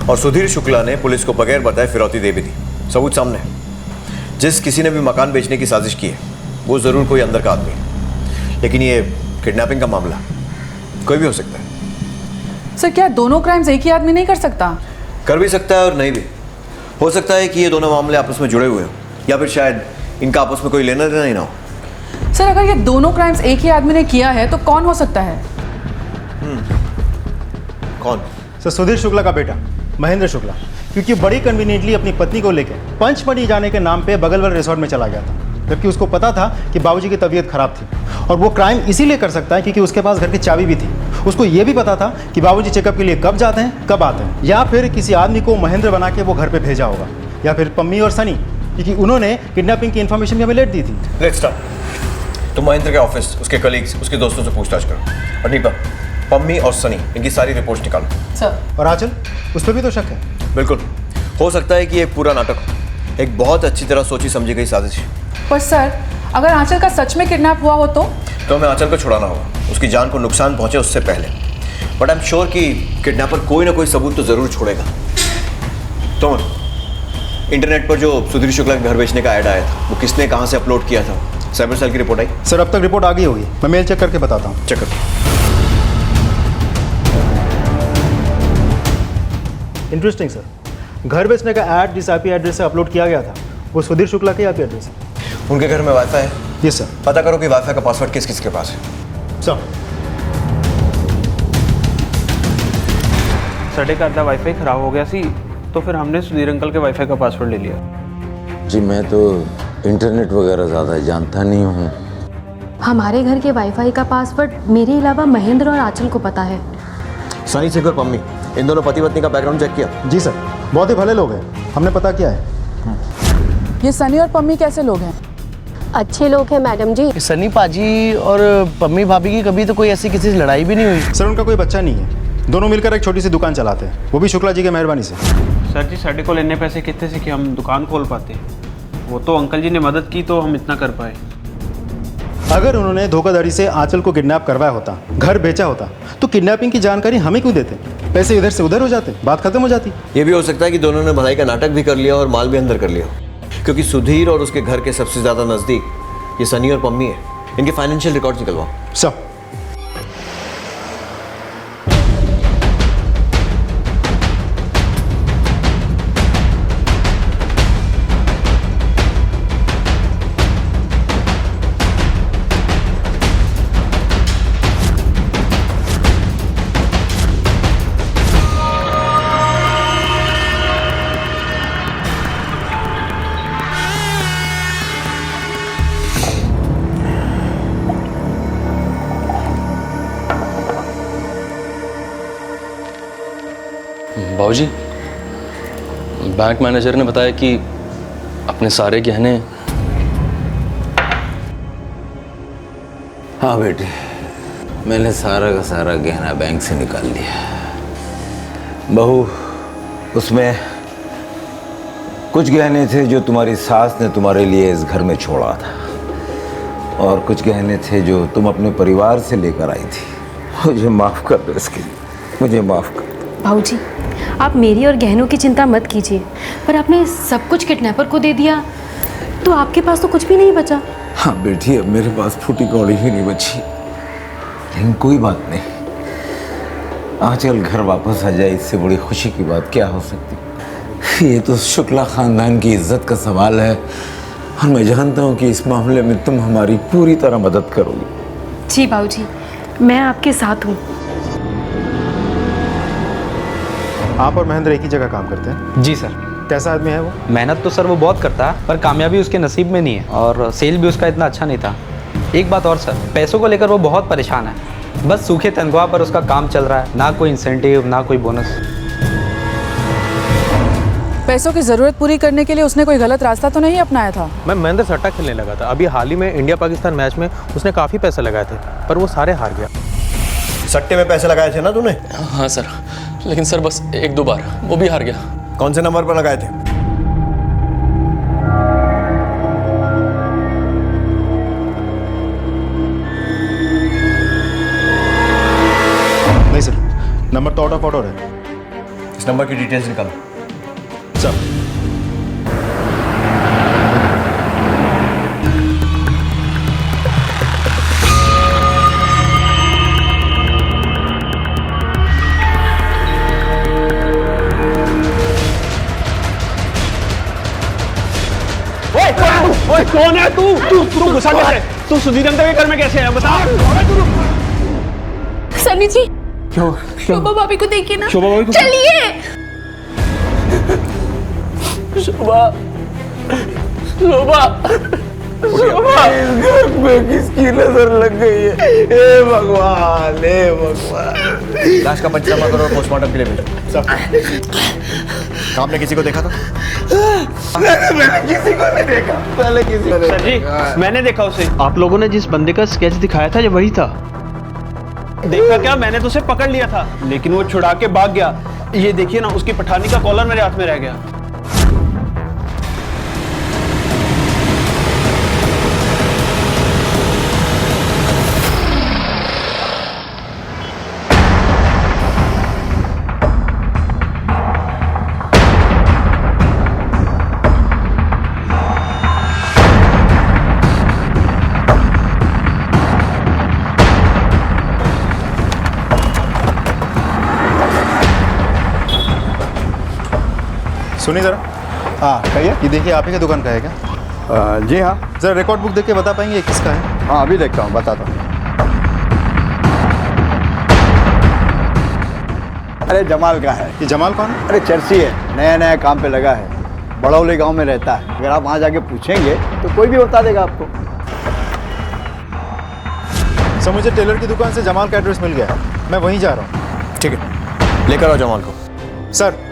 और सुधीर शुक्ला ने पुलिस को बगैर बताए फिरौती दे भी दी। सबूत सामने है। जिस किसी ने भी मकान बेचने की साजिश की है वो जरूर कोई अंदर का आदमी है। लेकिन ये किडनैपिंग का मामला कोई भी हो सकता है। सर क्या दोनों क्राइम्स एक ही आदमी नहीं कर सकता? कर भी सकता है और नहीं भी। हो सकता है कि ये दोनों मामले आपस में जुड़े हुए हों या फिर शायद इनका आपस में कोई लेना देना ही ना हो। सर अगर ये दोनों क्राइम्स एक ही आदमी ने किया है तो कौन हो सकता है? कौन? सर सुधीर शुक्ला का बेटा महेंद्र शुक्ला, क्योंकि बड़ी कन्वीनियंटली अपनी पत्नी को लेकर पंचमढ़ी जाने के नाम पे बगल वाले रिसोर्ट में चला गया था, जबकि उसको पता था कि बाबूजी की तबीयत खराब थी। और वो क्राइम इसीलिए कर सकता है क्योंकि उसके पास घर की चाबी भी थी। उसको ये भी पता था कि बाबूजी चेकअप के लिए कब जाते हैं कब आते हैं, या फिर किसी आदमी को महेंद्र बना के वो घर पे भेजा होगा, या फिर पम्मी और सनी, क्योंकि उन्होंने किडनैपिंग की इन्फॉर्मेशन भी हमें लेट दी थी। Let's start. तुम महेंद्र के ऑफिस, उसके कलीग्स, उसके दोस्तों से पूछताछ करो। और नीपा, पम्मी और सनी, इनकी सारी रिपोर्ट्स निकालो। सर। और आंचल, उस पर भी तो शक है। बिल्कुल, हो सकता है कि ये एक पूरा नाटक हो, एक बहुत अच्छी तरह सोची समझी गई साजिश। पर सर, अगर आंचल का सच में किडनैप हुआ हो तो हमें आंचल को छुड़ाना होगा, उसकी जान को नुकसान पहुंचे उससे पहले। बट आई एम श्योर कि किडनैपर कोई ना कोई सबूत तो जरूर छोड़ेगा। तो इंटरनेट पर जो सुधीर शुक्ला के घर बेचने का ऐड आया था, वो किसने कहां से अपलोड किया था? साइबर सेल की रिपोर्ट आई? सर अब तक रिपोर्ट आ गई होगी, मैं मेल चेक करके बताता हूँ। चेक करो। इंटरेस्टिंग सर, घर बेचने का ऐड जिस आईपी एड्रेस से अपलोड किया गया था वो सुधीर शुक्ला के आईपी एड्रेस है। उनके घर में वाईफाई है? Yes sir. पता करो कि वाईफाई का पासवर्ड किस किस के पास है। सर साढ़े का आधा वाईफाई खराब हो गया सी, तो फिर हमने सुधीर अंकल के वाईफाई का पासवर्ड ले लिया। जी मैं तो इंटरनेट वगैरह ज़्यादा जानता नहीं हूँ। हमारे घर के वाईफाई का पासवर्ड मेरे अलावा महेंद्र और आंचल को पता है। सनी सिंह और पम्मी, इन दोनों पति पत्नी का बैकग्राउंड चेक किया? जी सर, बहुत ही भले लोग हैं, हमने पता किया है। ये सनी और पम्मी कैसे लोग हैं? अच्छे लोग हैं मैडम जी। सनी पाजी और पम्मी भाभी की कभी तो कोई ऐसी किसी से लड़ाई भी नहीं हुई। सर उनका कोई बच्चा नहीं है, दोनों मिलकर एक छोटी सी दुकान चलाते हैं, वो भी शुक्ला जी की मेहरबानी से। सर जी, साढ़े को लेने पैसे कितने से कि हम दुकान खोल पाते? वो तो अंकल जी ने मदद की तो हम इतना कर पाए। अगर उन्होंने धोखाधड़ी से आंचल को किडनैप करवाया होता, घर बेचा होता, तो किडनैपिंग की जानकारी हमें क्यों देते? पैसे इधर से उधर हो जाते, बात खत्म हो जाती। ये भी हो सकता है कि दोनों ने भलाई का नाटक भी कर लिया और माल भी अंदर कर लिया, क्योंकि सुधीर और उसके घर के सबसे ज्यादा नजदीक ये सनी और पम्मी है। इनके फाइनेंशियल रिकॉर्ड्स निकलवाओ। सब बाबूजी, बैंक मैनेजर ने बताया कि अपने सारे गहने। हाँ बेटे, मैंने सारा का सारा गहना बैंक से निकाल लिया। बहू, उसमें कुछ गहने थे जो तुम्हारी सास ने तुम्हारे लिए इस घर में छोड़ा था, और कुछ गहने थे जो तुम अपने परिवार से लेकर आई थी। मुझे माफ़ कर दो इसके लिए, मुझे माफ़ कर दो। भाऊजी, आप मेरी और गहनों की चिंता मत कीजिए, पर आपने सब कुछ किडनैपर को दे दिया तो आपके पास तो कुछ भी नहीं बचा। हाँ बेटी, अब मेरे पास फूटी कौड़ी ही नहीं बची, लेकिन कोई बात नहीं, आंचल घर वापस आ जाए, इससे बड़ी खुशी की बात क्या हो सकती। ये तो शुक्ला खानदान की इज्जत का सवाल है, और मैं जानता हूँ कि इस मामले में तुम हमारी पूरी तरह मदद करोगी। जी भाऊजी, मैं आपके साथ हूँ। आप और महेंद्र एक ही जगह काम करते हैं? जी सर। कैसा आदमी है वो? मेहनत तो सर वो बहुत करता है, पर कामयाबी उसके नसीब में नहीं है, और सेल भी उसका इतना अच्छा नहीं था। एक बात और सर, पैसों को लेकर वो बहुत परेशान है। बस सूखे तनख्वाह पर उसका काम चल रहा है, ना कोई इंसेंटिव ना कोई बोनस। पैसों की ज़रूरत पूरी करने के लिए उसने कोई गलत रास्ता तो नहीं अपनाया था? मैं महेंद्र सट्टा खेलने लगा था। अभी हाल ही में इंडिया पाकिस्तान मैच में उसने काफ़ी पैसे लगाए थे, पर वो सारे हार गया। सट्टे में पैसे लगाए थे ना तूने? हाँ सर, लेकिन सर बस एक दो बार, वो भी हार गया। कौन से नंबर पर लगाए थे? नहीं सर, नंबर तो आउट ऑफ ऑर्डर है। इस नंबर की डिटेल्स निकालो। सर ओए कौन है तू? तू घुसा कैसे? तू सुधीर अंकल के घर में कैसे है? बता। सनी जी, शोभा भाभी को देखिए ना। शोभा भाभी को- चलिए। शोभा शोभा शोभा इस घर में किसकी नजर लग गई है? हे भगवान, हे भगवान। लाश का पंचनामा करो और पोस्टमार्टम के लिए भेजो। आपने किसी को देखा था? मैंने किसी को नहीं देखा। पहले किसी को नहीं सर जी, मैंने देखा उसे। आप लोगों ने जिस बंदे का स्केच दिखाया था ये वही था। देखा क्या, मैंने तो उसे पकड़ लिया था लेकिन वो छुड़ा के भाग गया। ये देखिए ना, उसकी पठानी का कॉलर मेरे हाथ में रह गया। सुनिए ज़रा। हाँ कहिए। ये देखिए, आप ही की दुकान का है क्या? जी हाँ। ज़रा रिकॉर्ड बुक देख के बता पाएंगे ये किसका है? हाँ अभी देखता हूँ, बताता हूँ। अरे जमाल का है। ये जमाल कौन है? अरे चर्सी है, नया नया काम पे लगा है, बड़ौली गांव में रहता है। अगर आप वहाँ जाके पूछेंगे तो कोई भी बता देगा आपको। सर मुझे टेलर की दुकान से जमाल का एड्रेस मिल गया है, मैं वहीं जा रहा हूँ। ठीक है, लेकर आओ जमाल को। सर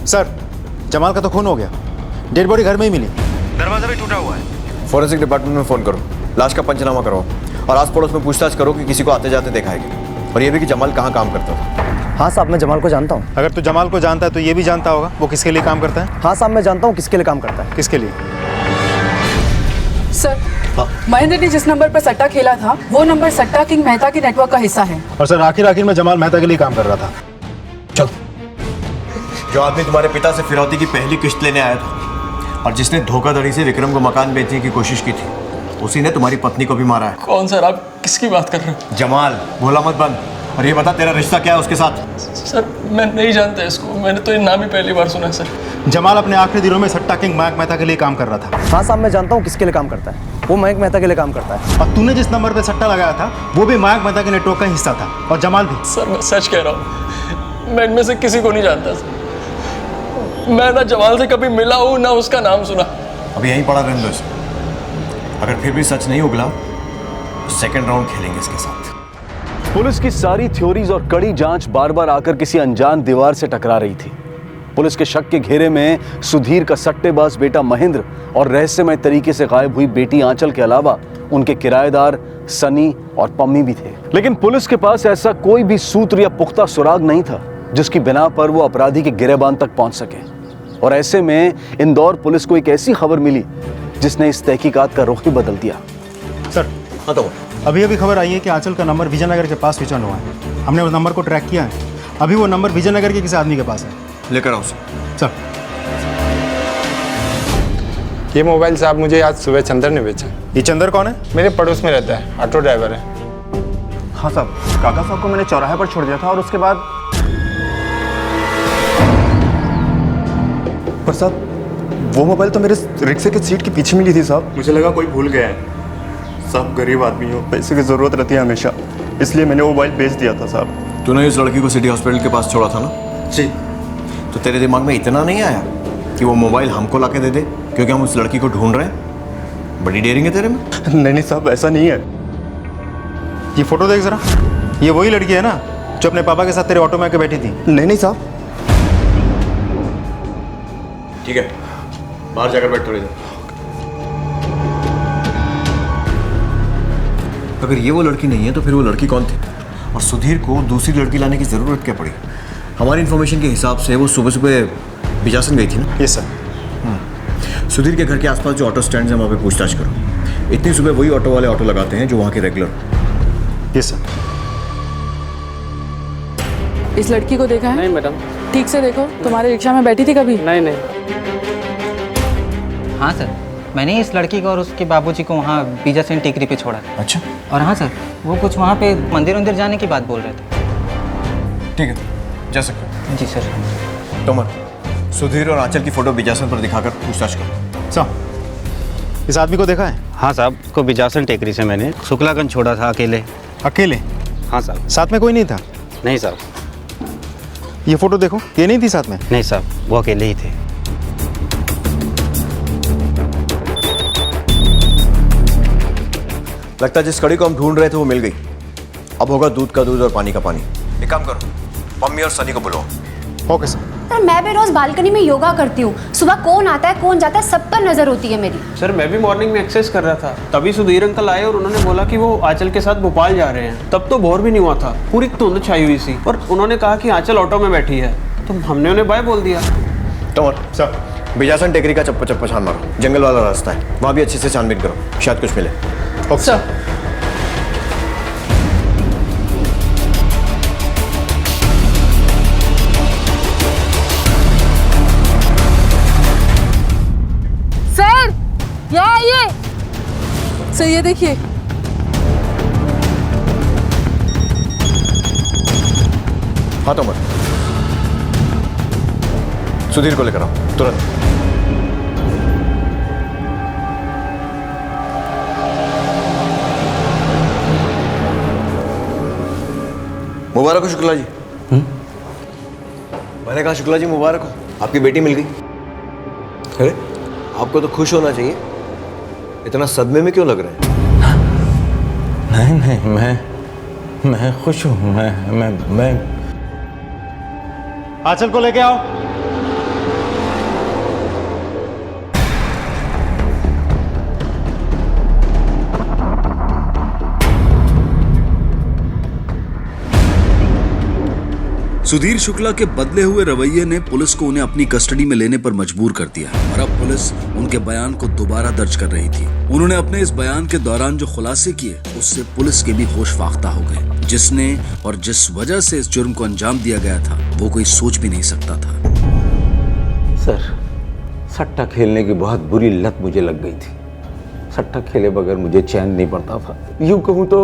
सर, जमाल का तो खून हो गया, डेड बॉडी घर में ही मिली, दरवाजा भी टूटा हुआ है। फॉरेंसिक डिपार्टमेंट में फ़ोन करो, लाश का पंचनामा करो और आस पड़ोस में पूछताछ करो कि किसी को आते जाते देखा है क्या, और ये भी कि जमाल कहाँ काम करता था। हाँ साहब, मैं जमाल को जानता हूँ। अगर तू जमाल को जानता है तो ये भी जानता होगा वो किसके लिए काम करता है। हाँ साहब, मैं जानता हूँ किसके लिए काम करता है। किसके लिए? सर, महेंद्र ने जिस नंबर पर सट्टा खेला था वो नंबर सट्टा किंग मेहता के नेटवर्क का हिस्सा है। और सर आखिर में जमाल मेहता के लिए काम कर रहा था। चल, जो आदमी तुम्हारे पिता से फिरौती की पहली किश्त लेने आया था और जिसने धोखाधड़ी से विक्रम को मकान बेचने की कोशिश की थी, उसी ने तुम्हारी पत्नी को भी मारा है। कौन सर, आप किसकी बात कर रहे हो? जमाल, भोला मत बन। और ये बता, तेरा रिश्ता क्या है उसके साथ? सर मैं नहीं जानता इसको, मैंने तो ये नाम ही पहली बार सुना है सर। जमाल अपने आखिरी दिनों में सट्टा किंग मयंक मेहता के लिए काम कर रहा था। हाँ साहब, मैं जानता हूँ किसके लिए काम करता है। वो मयंक मेहता के लिए काम करता है। और तूने जिस नंबर पे सट्टा लगाया था वो भी मयंक मेहता के नेटवर्क का हिस्सा था, और जमाल भी। सर मैं सच कह रहा हूँ, मैं इनमें से किसी को नहीं जानता सर। मैं ना जमाल से कभी मिला हूँ ना उसका नाम सुना। अभी यहीं पड़ा रहने दो इसे। अगर फिर भी सच नहीं उगला तो सेकंड राउंड खेलेंगे इसके साथ। पुलिस की सारी थ्योरीज और कड़ी जांच बार बार आकर किसी अनजान दीवार से टकरा रही थी। पुलिस के शक के घेरे में सुधीर का सट्टेबाज बेटा महेंद्र और रहस्यमय तरीके से गायब हुई बेटी आंचल के अलावा उनके किराएदार सनी और पम्मी भी थे। लेकिन पुलिस के पास ऐसा कोई भी सूत्र या पुख्ता सुराग नहीं था जिसकी बिना पर वो अपराधी के गिरेबान तक पहुंच सके। और ऐसे में इंदौर पुलिस को एक ऐसी खबर मिली जिसने इस तहकीकात का रुख ही बदल दिया। सर, हाँ तो अभी खबर आई है कि आंचल का नंबर विजयनगर के पास स्विच ऑन हुआ है। हमने उस नंबर को ट्रैक किया है। अभी वो नंबर विजयनगर के किसी आदमी के पास है। लेकर आओ उसे। सर, ये मोबाइल साहब मुझे आज सुबह चंदर ने बेचा। ये चंदर कौन है? मेरे पड़ोस में रहता है, ऑटो ड्राइवर है। हाँ साहब, काका साहब को मैंने चौराहे पर छोड़ दिया था और उसके बाद पर साहब वो मोबाइल तो मेरे रिक्शे के सीट के पीछे मिली थी साहब। मुझे लगा कोई भूल गया है। साहब गरीब आदमी हो, पैसे की ज़रूरत रहती है हमेशा, इसलिए मैंने वो मोबाइल बेच दिया था साहब। तूने इस लड़की को सिटी हॉस्पिटल के पास छोड़ा था ना? जी। तो तेरे दिमाग में इतना नहीं आया कि वो मोबाइल हमको लाके दे दे क्योंकि हम उस लड़की को ढूंढ रहे हैं? बड़ी डेयरिंग है तेरे में। नहीं साहब, ऐसा नहीं है। ये फोटो देख जरा, ये वही लड़की है ना जो अपने पापा के साथ तेरे ऑटो में आके बैठी थी? नहीं साहब। ठीक है, बाहर जाकर बैठ थोड़ी देर। अगर ये वो लड़की नहीं है तो फिर वो लड़की कौन थी? और सुधीर को दूसरी लड़की लाने की ज़रूरत क्या पड़ी? हमारी इन्फॉर्मेशन के हिसाब से वो सुबह सुबह बिजासन गई थी ना? Yes sir. सुधीर के घर के आसपास जो ऑटो स्टैंड है वहाँ पे पूछताछ करो। इतनी सुबह वही ऑटो वाले ऑटो लगाते हैं जो वहाँ के रेगुलर। Yes sir. इस लड़की को देखा है? नहीं मैडम। ठीक से देखो, तुम्हारे रिक्शा में बैठी थी कभी? नहीं नहीं। हाँ सर, मैंने इस लड़की को और उसके बाबूजी को वहाँ बीजा सेन टेकरी पे छोड़ा था। अच्छा। और हाँ सर, वो कुछ वहाँ पे मंदिर जाने की बात बोल रहे थे। ठीक है, जा सकते हो। जी सर। तोमर, सुधीर और आंचल की फोटो बिजासन पर दिखाकर पूछताछ करो। साहब, इस आदमी को देखा है? हाँ साहब, उसको बिजासन टेकरी से मैंने शुक्लागंज छोड़ा था अकेले। अकेले? हाँ साहब। साथ में कोई नहीं था? नहीं साहब। ये फोटो देखो, ये नहीं थी साथ में? नहीं साहब, वो अकेले ही थे। लगता है जिस कड़ी को हम ढूंढ रहे थे वो मिल गई। अब होगा दूध का दूध और पानी का पानी। एक काम करो, मम्मी और सनी को बुलाओ। Okay sir. सर मैं भी रोज बालकनी में योगा करती हूँ। सुबह कौन आता है कौन जाता है सब पर नजर होती है मेरी। सर मैं भी मॉर्निंग में एक्सरसाइज कर रहा था, तभी सुधीर अंकल आए और उन्होंने बोला कि वो आंचल के साथ भोपाल जा रहे हैं। तब तो भोर भी नहीं हुआ था, पूरी धुंध छाई हुई थी, और उन्होंने कहा कि आंचल ऑटो में बैठी है, तो हमने उन्हें बाय बोल दिया। तोमर सर, बिजासन टेकरी का चप्पा छान मारो, जंगल वाला रास्ता है, वहाँ भी अच्छे से छानबीन करो, शायद कुछ मिले। Okay sir. सर यहाँ आइए। सर ये देखिए। हाँ तोमर, सुधीर को लेकर आओ तुरंत। मुबारक हो शुक्ला जी। मैंने कहा शुक्ला जी मुबारक हो, आपकी बेटी मिल गई। अरे आपको तो खुश होना चाहिए, इतना सदमे में क्यों लग रहे हैं? नहीं, मैं खुश हूँ। मैं आंचल को लेके आओ। सुधीर शुक्ला के बदले हुए रवैये ने पुलिस को उन्हें अपनी कस्टडी में लेने पर मजबूर कर दिया और अब पुलिस उनके बयान को दोबारा दर्ज कर रही थी। उन्होंने अपने इस बयान के दौरान जो खुलासे किए उससे पुलिस के भी होश फाख्ता हो गए। जिसने और जिस वजह से इस जुर्म को अंजाम दिया गया था वो कोई सोच भी नहीं सकता था। सर, सट्टा खेलने की बहुत बुरी लत मुझे लग गई थी। सट्टा खेले बगैर मुझे चैन नहीं पड़ता था। यूं कहूँ तो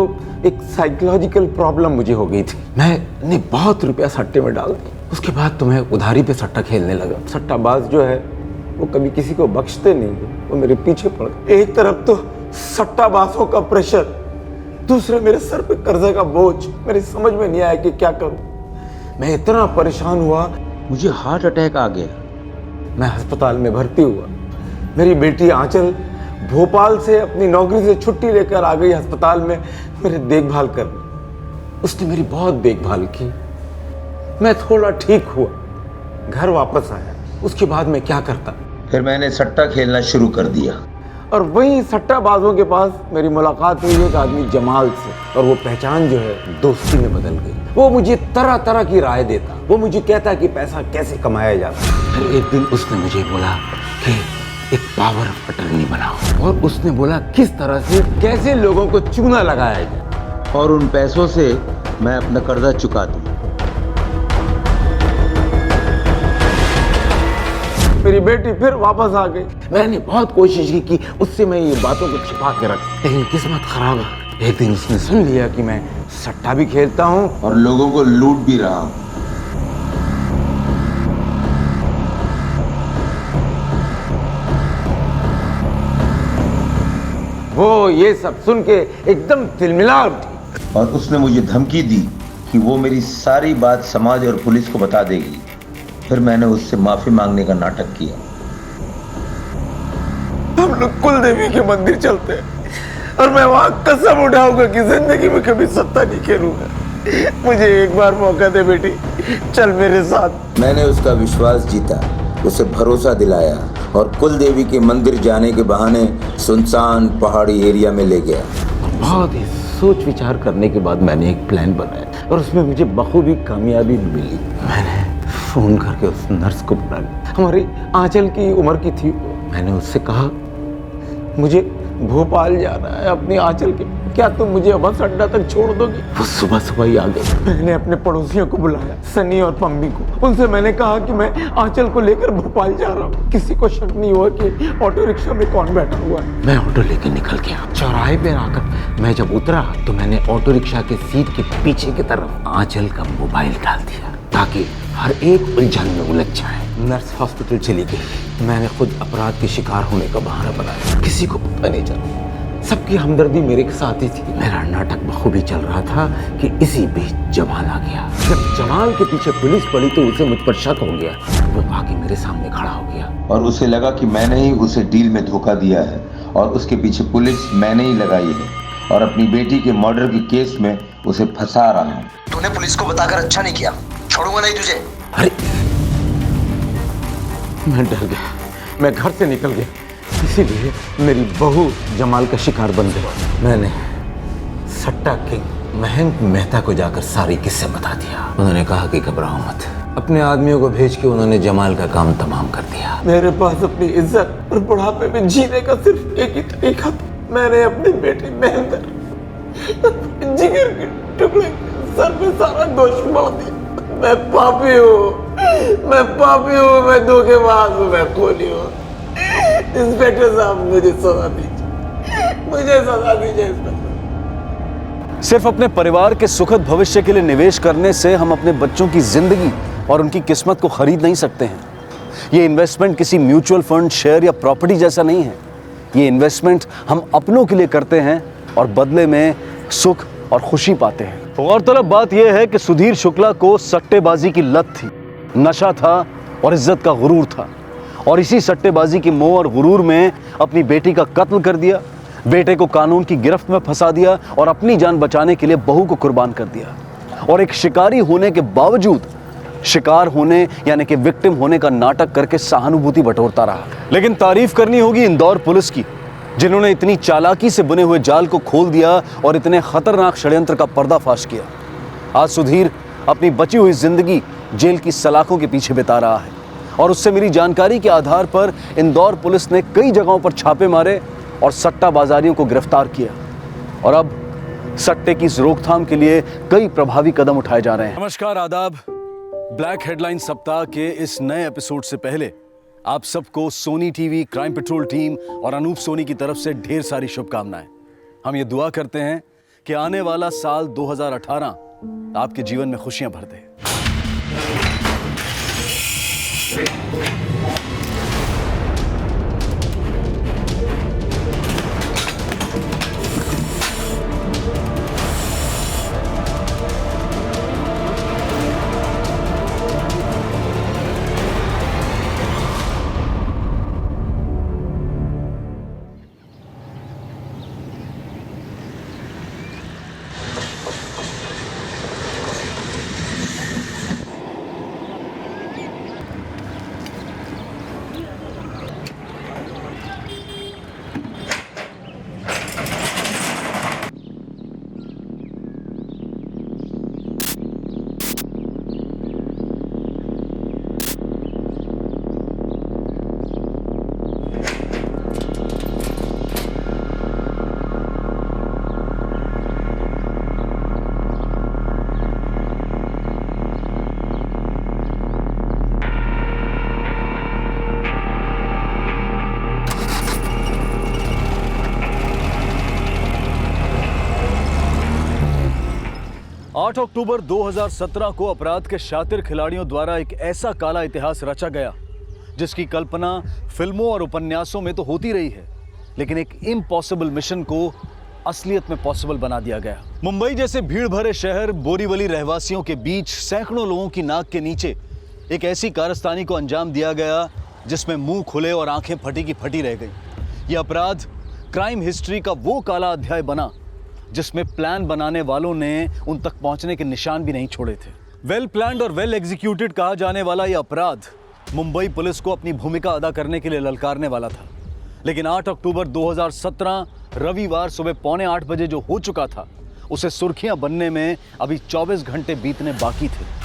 एक साइकोलॉजिकल प्रॉब्लम मुझे हो गई थी। मैंने बहुत रुपया सट्टे में डाल दिया, उसके बाद तो मैं उधारी पे सट्टा खेलने लगा। सट्टाबाज जो है वो कभी किसी को बख्शते नहीं, वो मेरे पीछे पड़ गए। एक तरफ तो सट्टाबाजों का प्रेशर, दूसरे मेरे सर पे कर्जे का बोझ। मेरी समझ में नहीं आया कि क्या करूं। मैं इतना परेशान हुआ, मुझे हार्ट अटैक आ गया। मैं अस्पताल में भर्ती हुआ। मेरी बेटी आंचल भोपाल से अपनी नौकरी से छुट्टी लेकर आ गई अस्पताल में मेरी देखभाल करने। उसने मेरी बहुत देखभाल की। मैं थोड़ा ठीक हुआ, घर वापस आया। उसके बाद मैं क्या करता, फिर मैंने सट्टा खेलना शुरू कर दिया। और वहीं सट्टाबाजों के पास मेरी मुलाकात हुई एक आदमी जमाल से, और वो पहचान जो है दोस्ती में बदल गई। वो मुझे तरह तरह की राय देता, वो मुझे कहता कि पैसा कैसे कमाया जाता। फिर एक दिन उसने मुझे बोला कि एक पावर ऑफ अटर्नी बनाओ, और उसने बोला किस तरह से कैसे लोगों को चूना लगाया जाए, और उन पैसों से मैं अपना कर्जा चुका दूं। मेरी बेटी फिर वापस आ गई। मैंने बहुत कोशिश की कि उससे मैं ये बातों को छिपा के रख, लेकिन किस्मत खराब है। एक दिन उसने सुन लिया कि मैं सट्टा भी खेलता हूँ और लोगों को लूट भी रहा हूँ। वो ये सब सुन के एकदम तिलमिला उठी। और उसने मुझे धमकी दी कि वो मेरी सारी बात समाज और पुलिस को बता देगी। फिर मैंने उससे माफी मांगने का नाटक किया। हम लोग कुल देवी के मंदिर चलते हैं और मैं वहां कसम उठाऊंगा कि जिंदगी में कभी सट्टा नहीं खेलूंगा। मुझे एक बार मौका दे बेटी, चल मेरे साथ। मैंने उसका विश्वास जीता, उसे भरोसा दिलाया और कुल देवी के मंदिर जाने के बहाने सुनसान पहाड़ी एरिया में ले गया। बहुत ही सोच विचार करने के बाद मैंने एक प्लान बनाया और उसमें मुझे बखूबी कामयाबी मिली। मैंने फोन करके उस नर्स को बुला लिया, हमारी आंचल की उम्र की थी। मैंने उससे कहा मुझे भोपाल जाना है अपनी आंचल के क्या तुम मुझे बस अड्डा तक छोड़ दोगी? वो सुबह सुबह ही आ गए। मैंने अपने पड़ोसियों को बुलाया, सनी और पम्मी को। उनसे मैंने कहा कि मैं आंचल को लेकर भोपाल जा रहा हूँ। किसी को शक नहीं हुआ कि ऑटो रिक्शा में कौन बैठा हुआ है। मैं ऑटो लेकर निकल गया। चौराहे पे आकर मैं जब उतरा तो मैंने ऑटो रिक्शा के सीट के पीछे की तरफ आंचल का मोबाइल डाल दिया ताकि हर एक उलझन में उलझ जाए। नर्स हॉस्पिटल चली गई। मैंने खुद अपराध के शिकार होने का बहाना बनाया। किसी को पता नहीं चला। सबकी हमदर्दी मेरे साथ ही थी। मेरा नाटक बखूबी चल रहा था कि इसी बीच जमाल आ गया। जब जमाल के पीछे पुलिस पड़ी तो उसे मुझ पर शक हो गया। वो आके मेरे सामने खड़ा हो गया और उसे लगा कि मैंने ही उसे डील में धोखा दिया है और उसके पीछे पुलिस मैंने ही लगाई है और अपनी बेटी के मर्डर के केस में उसे फंसा रहा हूँ। तूने पुलिस को बताकर अच्छा नहीं किया, छोड़ूंगा नहीं तुझे। अरे मैं डर गया, मैं घर से निकल गया। इसीलिए मेरी बहू जमाल का शिकार बन गई। मैंने सट्टा किंग महंत मेहता को जाकर सारी किस्से बता दिया। उन्होंने कहा कि घबराओ मत। अपने आदमियों को भेज के उन्होंने जमाल का काम तमाम कर दिया। मेरे पास अपनी इज्जत और बुढ़ापे में जीने का सिर्फ एक ही तरीका था। मैंने अपनी बेटी महेंद्र जिगर के टुकड़े सर पे सारा दोष मढ़ दिया। मैं पापी हूँ, मैं धोखेबाज हूँ, मैं खूनी हूँ। इंस्पेक्टर साहब मुझे सजा दीजिए इंस्पेक्टर। सिर्फ अपने परिवार के सुखद भविष्य के लिए निवेश करने से हम अपने बच्चों की जिंदगी और उनकी किस्मत को खरीद नहीं सकते हैं। ये इन्वेस्टमेंट किसी म्यूचुअल फंड, शेयर या प्रॉपर्टी जैसा नहीं है। ये इन्वेस्टमेंट हम अपनों के लिए करते हैं और बदले में सुख और खुशी पाते हैं। गौरतलब बात यह है कि सुधीर शुक्ला को सट्टेबाजी की लत थी, नशा था और इज्जत का गुरूर था और इसी सट्टेबाजी की मोह और गुरूर में अपनी बेटी का कत्ल कर दिया, बेटे को कानून की गिरफ्त में फंसा दिया और अपनी जान बचाने के लिए बहू को कुर्बान कर दिया। और एक शिकारी होने के बावजूद शिकार होने यानी कि विक्टिम होने का नाटक करके सहानुभूति बटोरता रहा। लेकिन तारीफ करनी होगी इंदौर पुलिस की, जिन्होंने इतनी चालाकी से बुने हुए जाल को खोल दिया और इतने खतरनाक षड्यंत्र का पर्दाफाश किया। आज सुधीर अपनी बची हुई जिंदगी जेल की सलाखों के पीछे बिता रहा है और उससे मिली जानकारी के आधार पर इंदौर पुलिस ने कई जगहों पर छापे मारे और सट्टा बाजारियों को गिरफ्तार किया और अब सट्टे की इस रोकथाम के लिए कई प्रभावी कदम उठाए जा रहे हैं। नमस्कार, आदाब। ब्लैक हेडलाइन सप्ताह के इस नए एपिसोड से पहले आप सबको Sony TV, crime petrol team और अनूप सोनी की तरफ से ढेर सारी शुभकामनाएं। हम ये दुआ करते हैं कि आने वाला साल 2018 आपके जीवन में खुशियां भर दे। आठ अक्टूबर 2017 को अपराध के शातिर खिलाड़ियों द्वारा एक ऐसा काला इतिहास रचा गया जिसकी कल्पना फिल्मों और उपन्यासों में तो होती रही है, लेकिन एक इम्पॉसिबल मिशन को असलियत में पॉसिबल बना दिया गया। मुंबई जैसे भीड़ भरे शहर, बोरीवली रहवासियों के बीच सैकड़ों लोगों की नाक के नीचे एक ऐसी कारस्तानी को अंजाम दिया गया जिसमें मुंह खुले और आंखें फटी की फटी रह गई। यह अपराध क्राइम हिस्ट्री का वो काला अध्याय बना जिसमें प्लान बनाने वालों ने उन तक पहुंचने के निशान भी नहीं छोड़े थे। वेल प्लान्ड और वेल एग्जीक्यूटेड कहा जाने वाला यह अपराध मुंबई पुलिस को अपनी भूमिका अदा करने के लिए ललकारने वाला था, लेकिन 8 अक्टूबर 2017 रविवार सुबह 7:45 बजे जो हो चुका था उसे सुर्खियां बनने में अभी 24 घंटे बीतने बाकी थे।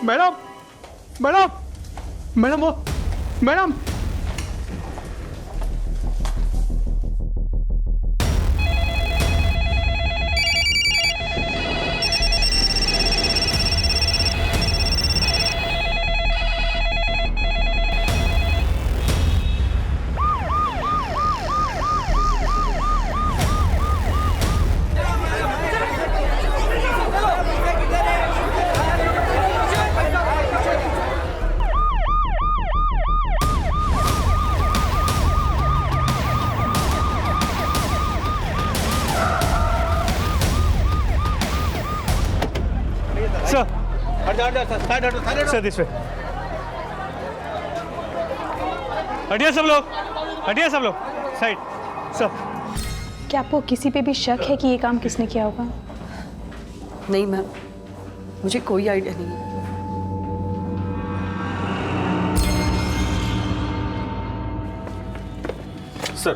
मैडम मैडम मैडम वो मैडम सर दिस वे हटिए सब लोग, हटिए सब लोग साइड। सर क्या आपको किसी पे भी शक है कि ये काम किसने किया होगा? नहीं मैम, मुझे कोई आइडिया नहीं है। सर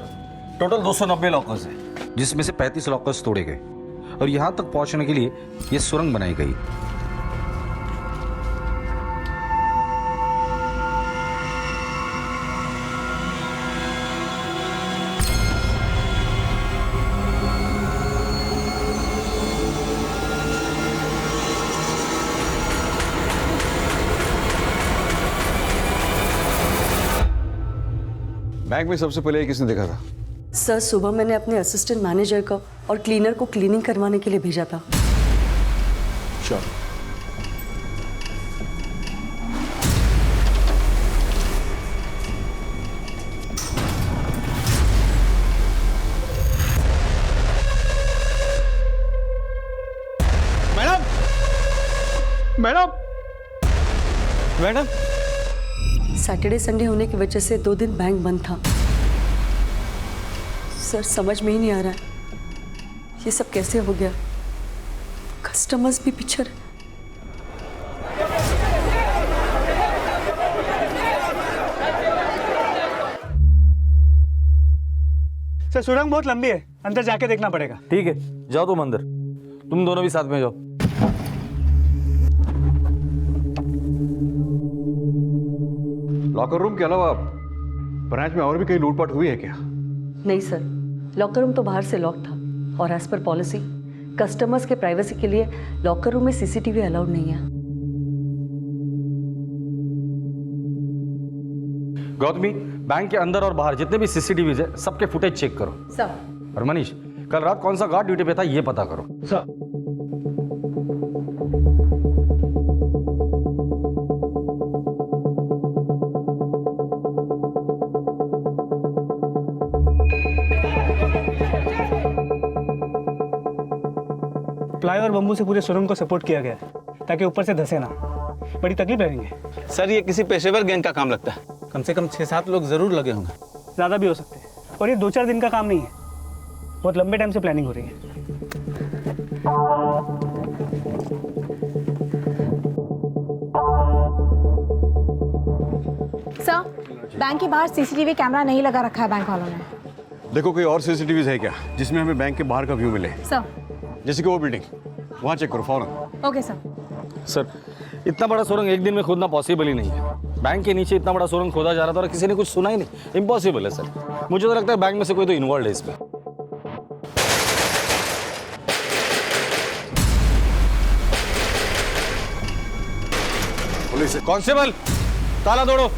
टोटल 290 लॉकर्स हैं, जिसमें से 35 लॉकर्स तोड़े गए और यहाँ तक पहुँचने के लिए ये सुरंग बनाई गई। बैंक में सबसे पहले किसने देखा था? सर सुबह मैंने अपने असिस्टेंट मैनेजर को और क्लीनर को क्लीनिंग करवाने के लिए भेजा था। Sure. Madam madam madam Saturday Sunday होने की वजह से 2 दिन बैंक बंद था। सर समझ में ही नहीं आ रहा है ये सब कैसे हो गया। कस्टमर्स भी पीछे रहे। सर सुरंग बहुत लंबी है, अंदर जाके देखना पड़ेगा। ठीक है, जाओ तुम अंदर, तुम दोनों भी साथ में जाओ। लॉकर रूम के अलावा ब्रांच में और भी कहीं लूटपाट हुई है क्या? नहीं सर, लॉकर रूम तो बाहर से लॉक था और एज पर पॉलिसी कस्टमर्स के प्राइवेसी के लिए लॉकर रूम में सीसीटीवी अलाउड नहीं है। गौतमी, बैंक के अंदर और बाहर जितने भी सीसीटीवीज है सबके फुटेज चेक करो। सर। और मनीष, कल रात कौन सा गार्ड ड्यूटी पे था ये पता करो। सर। प्लाई और बम्बू से पूरे सुरंग को सपोर्ट किया गया है ताकि ऊपर से धंसे ना। बड़ी तकलीफ रहेंगे। सर ये किसी पेशेवर गैंग का काम लगता है, कम से कम 6-7 लोग जरूर लगे होंगे। ज़्यादा भी हो सकते हैं और ये 2-4 दिन का काम नहीं है, बहुत लंबे टाइम से प्लानिंग हो रही है। सर बैंक के बाहर सीसीटीवी कैमरा नहीं लगा रखा है बैंक वालों ने। देखो कोई और सीसीटीवी है क्या जिसमें हमें बैंक के बाहर का व्यू मिले? सर। जैसे कि वो बिल्डिंग, वहाँ चेक करो फौरन। Okay sir. सर इतना बड़ा सुरंग एक दिन में खोदना पॉसिबल ही नहीं है। बैंक के नीचे इतना बड़ा सुरंग खोदा जा रहा था और किसी ने कुछ सुना ही नहीं, इम्पॉसिबल है सर। मुझे तो लगता है बैंक में से कोई तो इन्वॉल्व है इसमें। पुलिस कांस्टेबल, ताला तोड़ो।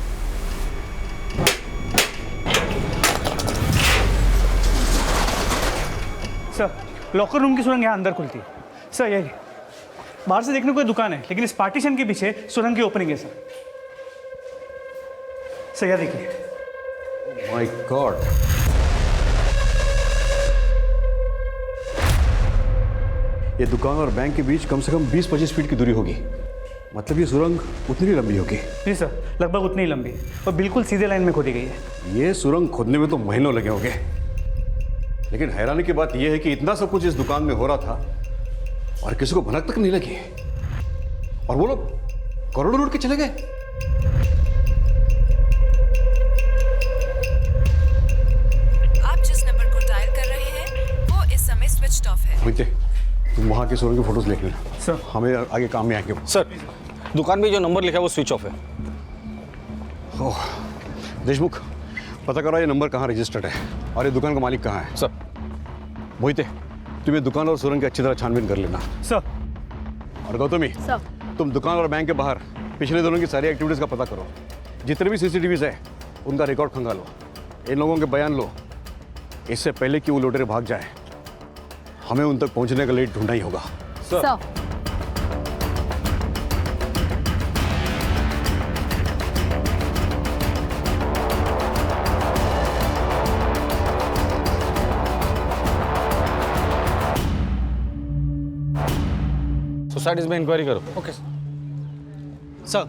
सर लॉकर रूम की सुरंग यहाँ अंदर खुलती है। सर यही बाहर से देखने को दुकान है, लेकिन इस पार्टीशन के पीछे सुरंग की ओपनिंग है सर। सर यह देखिए। माय गॉड, ये दुकान और बैंक के बीच कम से कम 20-25 फीट की दूरी होगी। मतलब ये सुरंग उतनी ही लंबी होगी? जी सर, लगभग उतनी ही लंबी है और बिल्कुल सीधे लाइन में खोदी गई है। ये सुरंग खोदने में तो महीनों लगे होंगे, लेकिन हैरानी की बात यह है कि इतना सब कुछ इस दुकान में हो रहा था और किसी को भनक तक नहीं लगी, और वो लोग करोड़ों लूट के चले गए। आप जिस नंबर को डायल कर रहे हैं वो इस समय स्विच्ड ऑफ है। तुम वहाँ के सुरंग की फोटोज ले लेना सर, हमें आगे काम में आएंगे। सर दुकान में जो नंबर लिखा है वो स्विच ऑफ है। ओह, देशमुख पता करो ये नंबर कहाँ रजिस्टर्ड है और ये दुकान का मालिक कहाँ है। सर। मोहिते तुम ये दुकान और सुरंग की अच्छी तरह छानबीन कर लेना। सर। और गौतमी सर। तुम दुकान और बैंक के बाहर पिछले दिनों की सारी एक्टिविटीज़ का पता करो। जितने भी CCTVs है उनका रिकॉर्ड खंगालो, इन लोगों के बयान लो। इससे पहले कि वो लुटेरे भाग जाए हमें उन तक पहुंचने का लेट ढूंढना ही होगा। सर। सोसाइटीज में इंक्वायरी करो। Okay sir.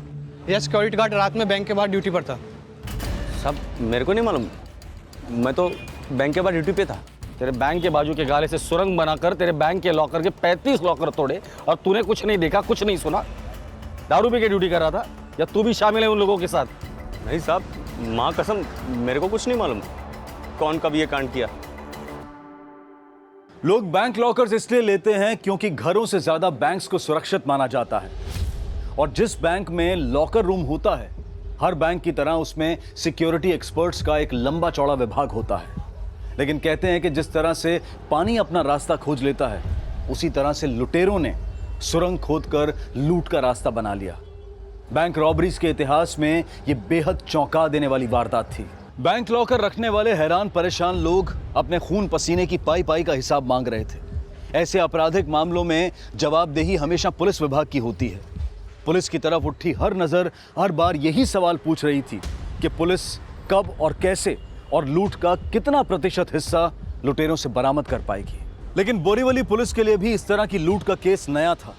यह सिक्योरिटी गार्ड रात में बैंक के बाहर ड्यूटी पर था। सब मेरे को नहीं मालूम, मैं तो बैंक के बाहर ड्यूटी पे था। तेरे बैंक के बाजू के गाले से सुरंग बनाकर तेरे बैंक के लॉकर के 35 लॉकर तोड़े और तूने कुछ नहीं देखा, कुछ नहीं सुना। दारू पी के ड्यूटी कर रहा था या तू भी शामिल है उन लोगों के साथ? नहीं साहब, माँ कसम मेरे को कुछ नहीं मालूम कौन कब ये कांड किया। लोग बैंक लॉकर्स इसलिए लेते हैं क्योंकि घरों से ज्यादा बैंक्स को सुरक्षित माना जाता है, और जिस बैंक में लॉकर रूम होता है हर बैंक की तरह उसमें सिक्योरिटी एक्सपर्ट्स का एक लंबा चौड़ा विभाग होता है। लेकिन कहते हैं कि जिस तरह से पानी अपना रास्ता खोज लेता है उसी तरह से लुटेरों ने सुरंग खोदकर लूट का रास्ता बना लिया। बैंक रॉबरीज के इतिहास में यह बेहद चौंका देने वाली वारदात थी। बैंक लॉकर रखने वाले हैरान परेशान लोग अपने खून पसीने की पाई पाई का हिसाब मांग रहे थे। ऐसे आपराधिक मामलों में जवाबदेही हमेशा पुलिस विभाग की होती है। पुलिस की तरफ उठी हर नजर हर बार यही सवाल पूछ रही थी कि पुलिस कब और कैसे और लूट का कितना प्रतिशत हिस्सा लुटेरों से बरामद कर पाएगी। लेकिन बोरीवली पुलिस के लिए भी इस तरह की लूट का केस नया था।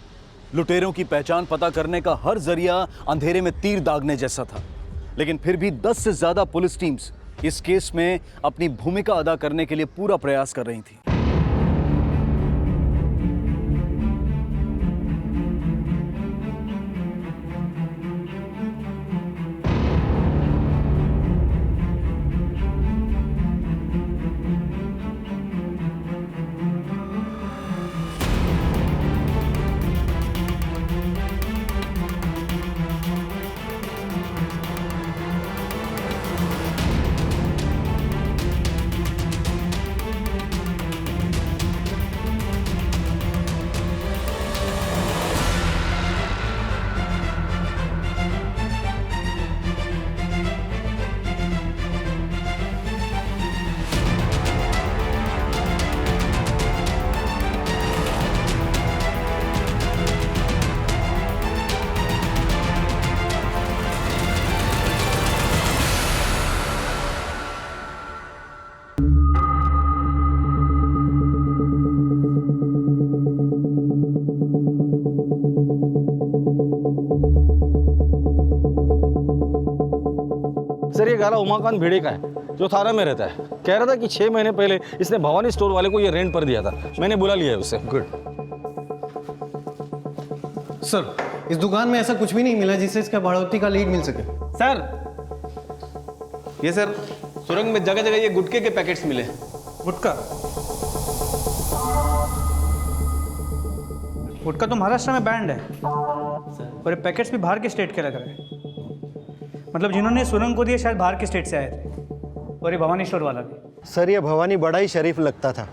लुटेरों की पहचान पता करने का हर जरिया अंधेरे में तीर दागने जैसा था। लेकिन फिर भी 10 से ज्यादा पुलिस टीम्स इस केस में अपनी भूमिका अदा करने के लिए पूरा प्रयास कर रही थी। सर ये गाना उमाकांत भिड़े का है जो थाना में रहता है। कह रहा था कि 6 महीने पहले इसने भवानी स्टोर वाले को ये रेंट पर दिया था। मैंने बुला लिया है उसे। गुड सर, इस दुकान में ऐसा कुछ भी नहीं मिला जिससे इसका बढ़ोतरी का लीड मिल सके। सर ये सर सुरंग में जगह जगह ये गुटखे के पैकेट्स मिले। गुटखा? गुटखा तो महाराष्ट्र में बैंड है और ये पैकेट्स भी बाहर के स्टेट के लग रहे हैं। मतलब जिन्होंने सुरंग को दिए शायद बाहर के स्टेट से आए थे। और ये भवानी स्टोर वाला भी। सर ये भवानी बड़ा ही शरीफ लगता था,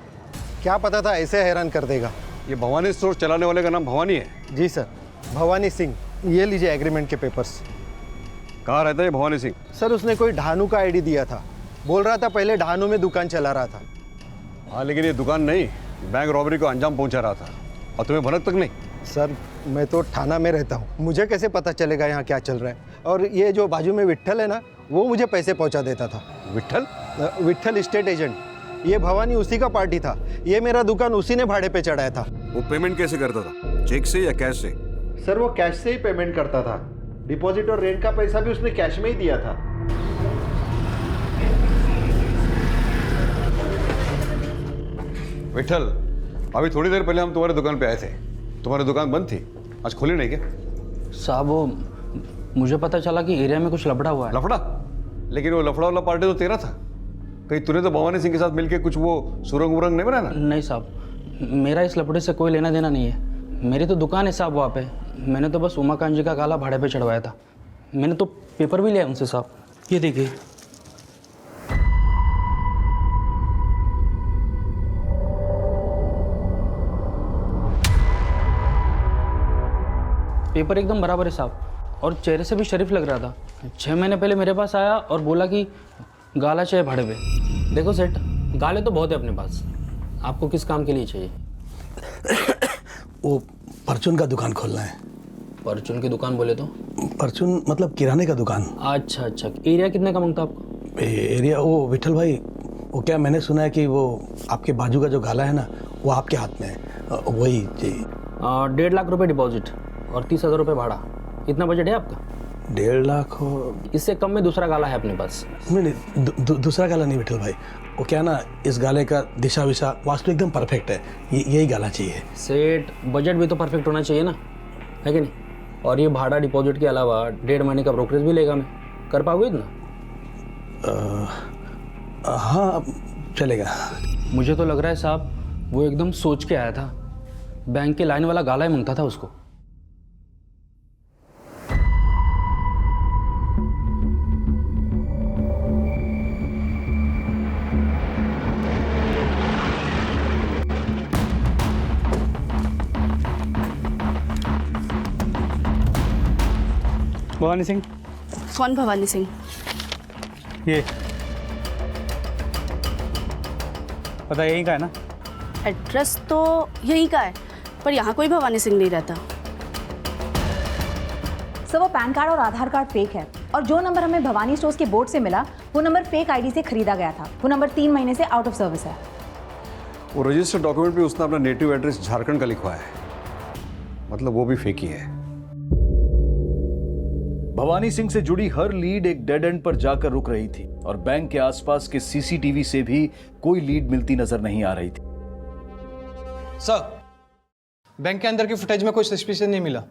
क्या पता था ऐसे हैरान कर देगा। ये भवानी स्टोर चलाने वाले का नाम भवानी है? जी सर, भवानी सिंह। ये लीजिए एग्रीमेंट के पेपर्स। कहाँ रहता है भवानी सिंह? सर उसने कोई ढानू का आईडी दिया था, बोल रहा था पहले ढानू में दुकान चला रहा था। हाँ लेकिन ये दुकान नहीं, बैंक रॉबरी को अंजाम पहुंचा रहा था और तुम्हें भनक तक नहीं। सर मैं तो थाना में रहता हूँ, मुझे कैसे पता चलेगा यहाँ क्या चल रहा है। और ये जो बाजू में विट्ठल है ना, वो मुझे पैसे पहुँचा देता था। विट्ठल? Vitthal state agent. ये भवानी उसी का पार्टी था, ये मेरा दुकान उसी ने भाड़े पे चढ़ाया था। वो पेमेंट कैसे करता था, चेक से या कैश से? सर वो कैश से ही पेमेंट करता था, डिपॉजिट और रेंट का पैसा भी उसने कैश में ही दिया था। विट्ठल, अभी थोड़ी देर पहले हम तुम्हारे दुकान पे आए थे, तुम्हारी दुकान बंद थी, आज खोली नहीं क्या? साहब वो मुझे पता चला कि एरिया में कुछ लफड़ा हुआ है। लफड़ा? लेकिन वो लफड़ा वाला पार्टी तो तेरा था। कहीं तूने तो भवानी सिंह के साथ मिलके कुछ वो सुरंग उरंग नहीं बनाया ना? नहीं साहब, मेरा इस लफड़े से कोई लेना देना नहीं है। मेरी तो दुकान है साहब वहाँ पे, मैंने तो बस उमाकांत जी का गाला भाड़े पे चढ़वाया था। मैंने तो पेपर भी लिया उनसे साहब। ये देखिए। पेपर एकदम बराबर है साहब, और चेहरे से भी शरीफ लग रहा था। 6 महीने पहले मेरे पास आया और बोला कि गाला चाहिए भाड़े पे। देखो सेठ, गाले तो बहुत है अपने पास, आपको किस काम के लिए चाहिए? वो परचून का दुकान खोलना है। परचून की दुकान बोले तो? परचून मतलब किराने का दुकान। अच्छा अच्छा, एरिया कितने का मांगता आपको? एरिया वो विठल भाई, वो क्या मैंने सुना है कि वो आपके बाजू का जो गाला है ना, वो आपके हाथ में है, वही जी। 1.5 लाख रुपए डिपॉजिट और 30,000 रुपये भाड़ा, इतना बजट है आपका? 1.5 लाख हो? इससे कम में दूसरा गाला है अपने पास। नहीं, दूसरा गाला नहीं विठल भाई, वो क्या ना, इस गाले का दिशा विशा वास्तु एकदम परफेक्ट है, यही गाला चाहिए। सेठ, बजट भी तो परफेक्ट होना चाहिए ना, है कि नहीं? और ये भाड़ा डिपॉजिट के अलावा 1.5 महीने का ब्रोकरेज भी लेगा। मैं कर पाओगे इतना? हाँ चलेगा। मुझे तो लग रहा है साहब वो एकदम सोच के आया था, बैंक के लाइन वाला गाला ही मांगता था उसको। भवानी सिंह। कौन भवानी सिंह? ये पता यहीं का है ना? एड्रेस तो यहीं का है, पर यहाँ कोई भवानी सिंह नहीं रहता। सर, वो पैन कार्ड और आधार कार्ड फेक है, और जो नंबर हमें भवानी स्टोर्स के बोर्ड से मिला वो नंबर फेक आईडी से खरीदा गया था। वो नंबर 3 महीने से आउट ऑफ सर्विस है। वो रजिस्टर्ड डॉक्यूमेंट पे उसने अपना नेटिव एड्रेस झारखंड का लिखवाया है, मतलब वो भी फेक ही है। भवानी सिंह से जुड़ी हर लीड एक डेड एंड पर जाकर रुक रही थी, और बैंक के आसपास के सीसीटीवी से भी कोई लीड मिलती नजर नहीं आ रही थी। सर, बैंक के अंदर की फुटेज में कोई सस्पिशन नहीं मिला।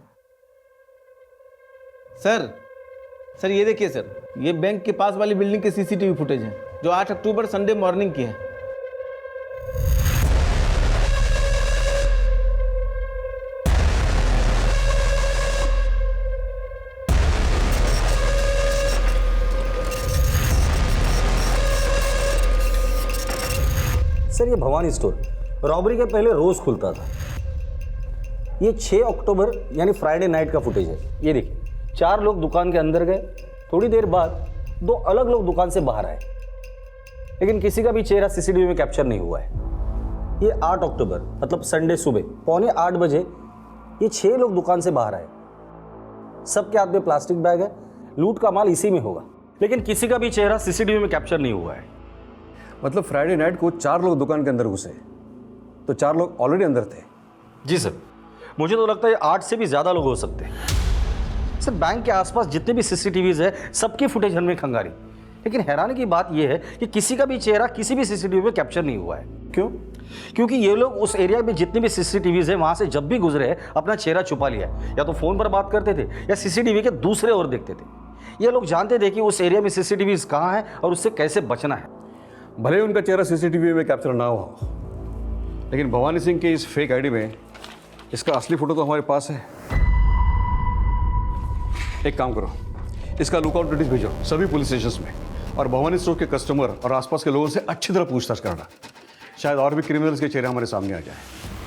सर ये देखिए सर, ये बैंक के पास वाली बिल्डिंग की सीसीटीवी फुटेज है जो 8 अक्टूबर संडे मॉर्निंग की है। सर, ये भवानी स्टोर रॉबरी के पहले रोज खुलता था। ये 6 अक्टूबर यानी फ्राइडे नाइट का फुटेज है। ये देखिए, 4 लोग दुकान के अंदर गए, थोड़ी देर बाद 2 अलग लोग दुकान से बाहर आए, लेकिन किसी का भी चेहरा सीसीटीवी में कैप्चर नहीं हुआ है। ये 8 अक्टूबर मतलब संडे सुबह 7:45 बजे ये 6 लोग दुकान से बाहर आए। सबके हाथ में प्लास्टिक बैग है, लूट का माल इसी में होगा, लेकिन किसी का भी चेहरा सीसीटीवी में कैप्चर नहीं हुआ है। मतलब फ्राइडे नाइट को 4 लोग दुकान के अंदर घुसे, तो 4 लोग ऑलरेडी अंदर थे। जी सर, मुझे तो लगता है 8 से भी ज़्यादा लोग हो सकते हैं। सर, बैंक के आसपास जितने भी सीसीटीवीज है सबकी फुटेज हमने खंगारी, लेकिन हैरानी की बात यह है कि किसी का भी चेहरा किसी भी सीसीटीवी में कैप्चर नहीं हुआ है। क्यों? क्योंकि ये लोग उस एरिया में जितने भी सीसीटीवीज है वहाँ से जब भी गुजरे अपना चेहरा छुपा लिया है, या तो फ़ोन पर बात करते थे या सीसीटीवी के दूसरे ओर देखते थे। ये लोग जानते थे कि उस एरिया में सीसीटीवीज कहाँ है और उससे कैसे बचना है। भले ही उनका चेहरा सीसीटीवी में कैप्चर ना हो, लेकिन भवानी सिंह के इस फेक आईडी में इसका असली फोटो तो हमारे पास है। एक काम करो, इसका लुकआउट नोटिस भेजो सभी पुलिस स्टेशन में, और भवानी स्टोर के कस्टमर और आसपास के लोगों से अच्छी तरह पूछताछ करना। शायद और भी क्रिमिनल्स के चेहरे हमारे सामने आ जाए।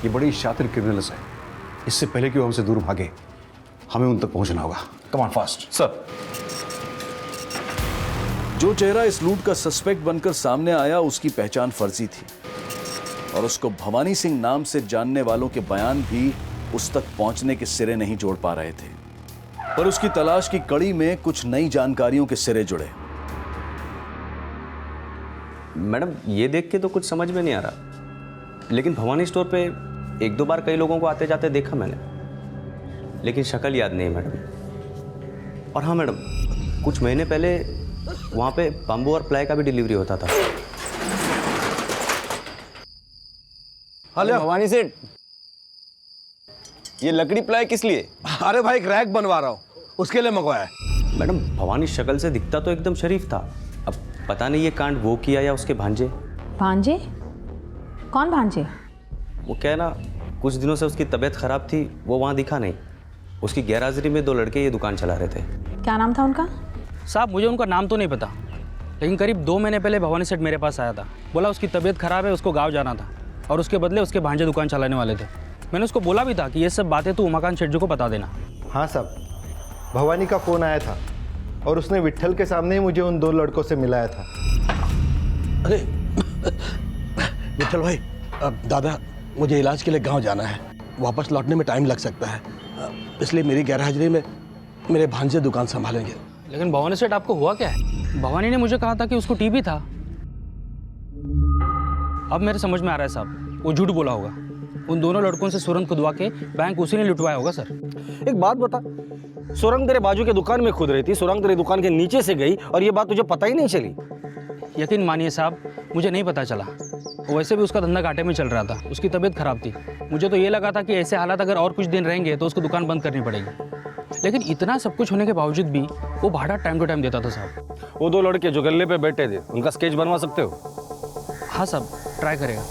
ये बड़ी शातिर क्रिमिनल्स हैं, इससे पहले कि वो हमसे दूर भागे हमें उन तक पहुंचना होगा। Come on fast sir. जो चेहरा इस लूट का सस्पेक्ट बनकर सामने आया उसकी पहचान फर्जी थी, और उसको भवानी सिंह नाम से जानने वालों के बयान भी उस तक पहुंचने के सिरे नहीं जोड़ पा रहे थे। पर उसकी तलाश की कड़ी में कुछ नई जानकारियों के सिरे जुड़े। मैडम, ये देख के तो कुछ समझ में नहीं आ रहा, लेकिन भवानी स्टोर पे 1-2 बार कई लोगों को आते जाते देखा मैंने, लेकिन शक्ल याद नहीं है मैडम। और हाँ मैडम, कुछ महीने पहले वहाँ पे बम्बू और प्लाई का भी डिलीवरी होता था। हेलो भवानी सेठ, ये लकड़ी प्लाई किस लिए? अरे भाई, एक रैक बनवा रहा हूँ, उसके लिए मंगवाया है। मैडम, भवानी शक्ल से दिखता तो एकदम शरीफ था, अब पता नहीं ये कांड वो किया या उसके भांजे। भांजे? कौन भांजे? वो क्या है ना, कुछ दिनों से उसकी तबीयत खराब थी, वो वहाँ दिखा नहीं, उसकी गैरहाजिरी में 2 लड़के ये दुकान चला रहे थे। क्या नाम था उनका? साहब मुझे उनका नाम तो नहीं पता, लेकिन करीब 2 महीने पहले भवानी सेठ मेरे पास आया था। बोला उसकी तबीयत खराब है, उसको गाँव जाना था और उसके बदले उसके भांजे दुकान चलाने वाले थे। मैंने उसको बोला भी था कि ये सब बातें तो उमाकांत सेठ जी को बता देना। हाँ साहब, भवानी का फ़ोन आया था और उसने विट्ठल के सामने ही मुझे उन 2 लड़कों से मिलाया था। अरे विठल भाई, अब दादा मुझे इलाज के लिए गांव जाना है, वापस लौटने में टाइम लग सकता है, इसलिए मेरी गैरहाजिरी में मेरे भांजे दुकान संभालेंगे। लेकिन भवानी सेठ आपको हुआ क्या है? भवानी ने मुझे कहा था कि उसको टीबी था। अब मेरे समझ में आ रहा है साहब, वो झूठ बोला होगा। उन दोनों लड़कों से सुरंग खुदवा के बैंक उसी ने लुटवाया होगा सर। एक बात बता, सुरंग तेरे बाजू के दुकान में खुद रही थी, सुरंग तेरी दुकान के नीचे से गई और ये बात तुझे पता ही नहीं चली? यकीन मानिए साहब, मुझे नहीं पता चला। वैसे भी उसका धंधा घाटे में चल रहा था, उसकी तबीयत खराब थी। मुझे तो ये लगा था कि ऐसे हालात अगर और कुछ दिन रहेंगे तो उसको दुकान बंद करनी पड़ेगी। लेकिन इतना सब कुछ होने के बावजूद भी वो भाड़ा टाइम टू टाइम देता था साहब। वो 2 लड़के जो गल्ले पे बैठे थे, उनका स्केच बनवा सकते हो? हाँ साहब, ट्राई करेगा।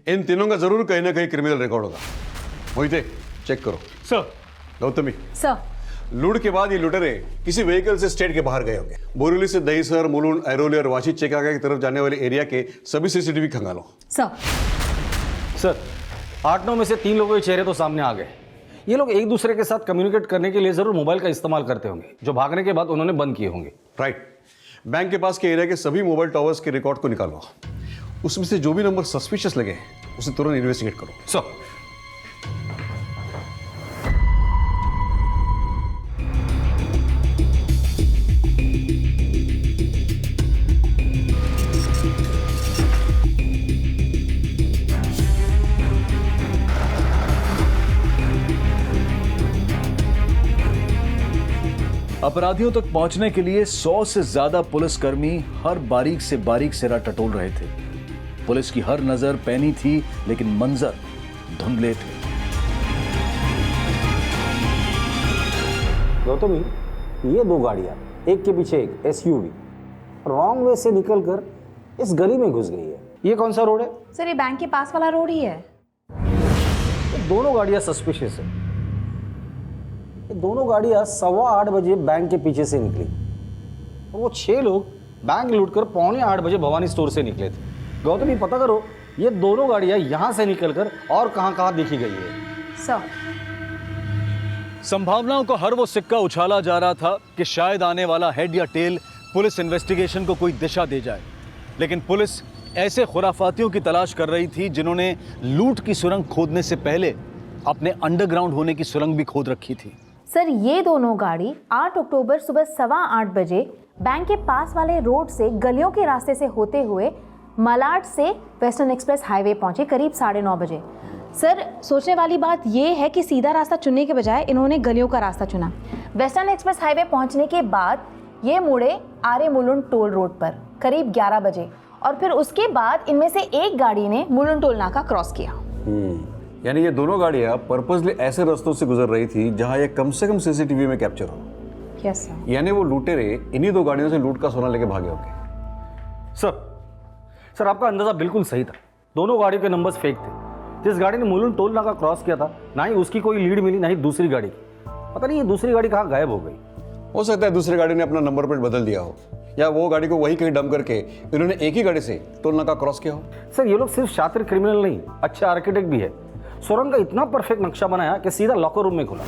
इन तीनों का जरूर कहीं ना कहीं क्रिमिनल रिकॉर्ड होगा। मोहिते, चेक करो। सर। सर। गौतमी, लूट के बाद ये लुटेरे किसी व्हीकल से स्टेट के बाहर गए होंगे। बोरीवली से दहीसर, मुलुंड, ऐरोली और वाशी चेकागा की तरफ जाने वाले एरिया के सभी सीसीटीवी खंगालो। सर 8-9 में से 3 लोगों के चेहरे तो सामने आ गए। ये लोग एक दूसरे के साथ कम्युनिकेट करने के लिए जरूर मोबाइल का इस्तेमाल करते होंगे, जो भागने के बाद उन्होंने बंद किए होंगे। राइट। बैंक के पास के एरिया के सभी मोबाइल टावर्स के रिकॉर्ड को निकालो। उसमें से जो भी नंबर सस्पिशियस लगे उसे तुरंत इन्वेस्टिगेट करो। सर। अपराधियों तक पहुंचने के लिए 100 से ज्यादा पुलिसकर्मी हर बारीक से बारीक सिरा टटोल रहे थे। पुलिस की हर नजर पैनी थी, लेकिन मंजर धुंधले थे। गौतमी, ये 2 गाड़ियां एक के पीछे एक एसयूवी रॉन्ग वे से निकलकर इस गली में घुस गई है। ये कौन सा रोड है? सर ये बैंक के पास वाला रोड ही है। ये दोनों गाड़ियां सस्पिशियस है। ये दोनों गाड़ियां 8:15 बजे बैंक के पीछे से निकली और वो 6 लोग बैंक लूटकर 7:45 बजे भवानी स्टोर से निकले थे। गौतमी, पता करो ये दोनों गाड़ियां यहां से निकलकर और कहां देखी गई है। सर, संभावनाओं का हर वो सिक्का उछाला जा रहा था कि शायद आने वाला हेड या टेल पुलिस इन्वेस्टिगेशन को कोई दिशा दे जाए, लेकिन पुलिस ऐसे खुराफातियों की तलाश कर रही थी जिन्होंने लूट की सुरंग खोदने से पहले अपने अंडरग्राउंड होने की सुरंग भी खोद रखी थी। सर ये दोनों गाड़ी 8 अक्टूबर सुबह 8:15 बजे बैंक के पास वाले रोड से गलियों के रास्ते से होते हुए मलाड से वेस्टर्न एक्सप्रेस हाईवे पहुंचे करीब 9:30 बजे। सर सोचने वाली बात यह है कि सीधा रास्ता चुनने के बजाय इन्होंने गलियों का रास्ता चुना। वेस्टर्न एक्सप्रेस हाईवे पहुंचने के बाद ये मुड़े आरे मुलुंड टोल रोड पर करीब 11 बजे और फिर उसके बाद इनमें से एक गाड़ी ने मुलुंड टोल नाका क्रॉस किया। यानी ये दोनों गाड़ियां पर्पसली ऐसे रास्तों से गुजर रही थी जहां ये कम से कम सीसीटीवी में कैप्चर हो। Yes sir. यानी वो लुटेरे इन्हीं 2 गाड़ियों से लूट का सोना लेके भागे होंगे। सर आपका अंदाजा बिल्कुल सही था। दोनों गाड़ियों के नंबर्स फेक थे। जिस गाड़ी ने मुलुंड टोल नाका क्रॉस किया था, ना ही उसकी कोई लीड मिली, ना ही दूसरी गाड़ी की। पता नहीं ये दूसरी गाड़ी कहाँ गायब हो गई। हो सकता है दूसरी गाड़ी ने अपना नंबर प्लेट बदल दिया हो, या वो गाड़ी को वहीं कहीं डंप करके इन्होंने एक ही गाड़ी से टोल नाका क्रॉस किया हो। सर ये लोग सिर्फ शातिर क्रिमिनल नहीं, अच्छे आर्किटेक्ट भी है। सुरंग का इतना परफेक्ट नक्शा बनाया कि सीधा लॉकर रूम में खुला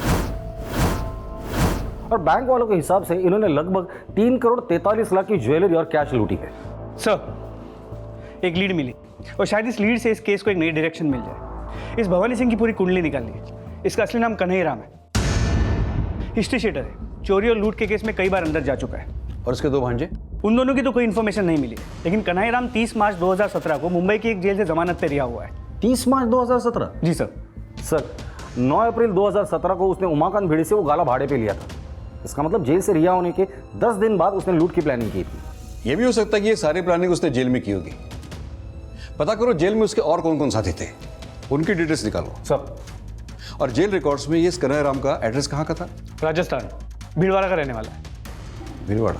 और बैंक वालों के हिसाब से इन्होंने लगभग 3 करोड़ 43 लाख की ज्वेलरी और कैश लूटी है। सर एक लीड मिली और शायद इस लीड से इस केस को एक नई डायरेक्शन मिल जाए। इस भवानी सिंह की पूरी कुंडली निकालनी है। इसका असली नाम कन्हैयाराम है, हिस्ट्री शीटर है, चोरी और लूट के केस में कई बार अंदर जा चुका है। और इसके 2 भांजे? उन दोनों की तो कोई इन्फॉर्मेशन नहीं मिली, लेकिन कन्हैयाराम 30 मार्च 2017 को मुंबई की एक जेल से जमानत पे रिहा हुआ है। 30 मार्च 2017? जी सर। सर 9 अप्रैल 2017 को उसने उमाकांत भिड़े से वो गाला भाड़े पे लिया था। इसका मतलब जेल से रिहा होने के 10 दिन बाद उसने लूट की प्लानिंग की थी। ये भी हो सकता है कि ये सारी प्लानिंग उसने जेल में की होगी। पता करो जेल में उसके और कौन कौन साथी थे, उनकी डिटेल्स निकालो। सर। और जेल रिकॉर्ड्स में ये कन्हैयाराम का एड्रेस कहाँ का था? राजस्थान, भीलवाड़ा का रहने वाला है। भीलवाड़ा।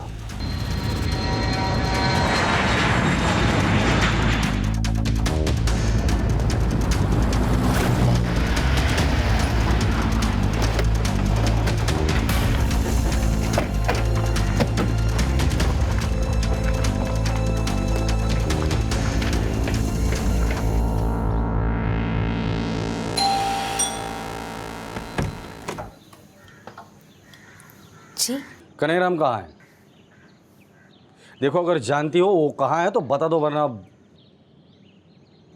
जी कन्हैयाराम कहाँ है? देखो अगर जानती हो वो कहाँ है तो बता दो, वरना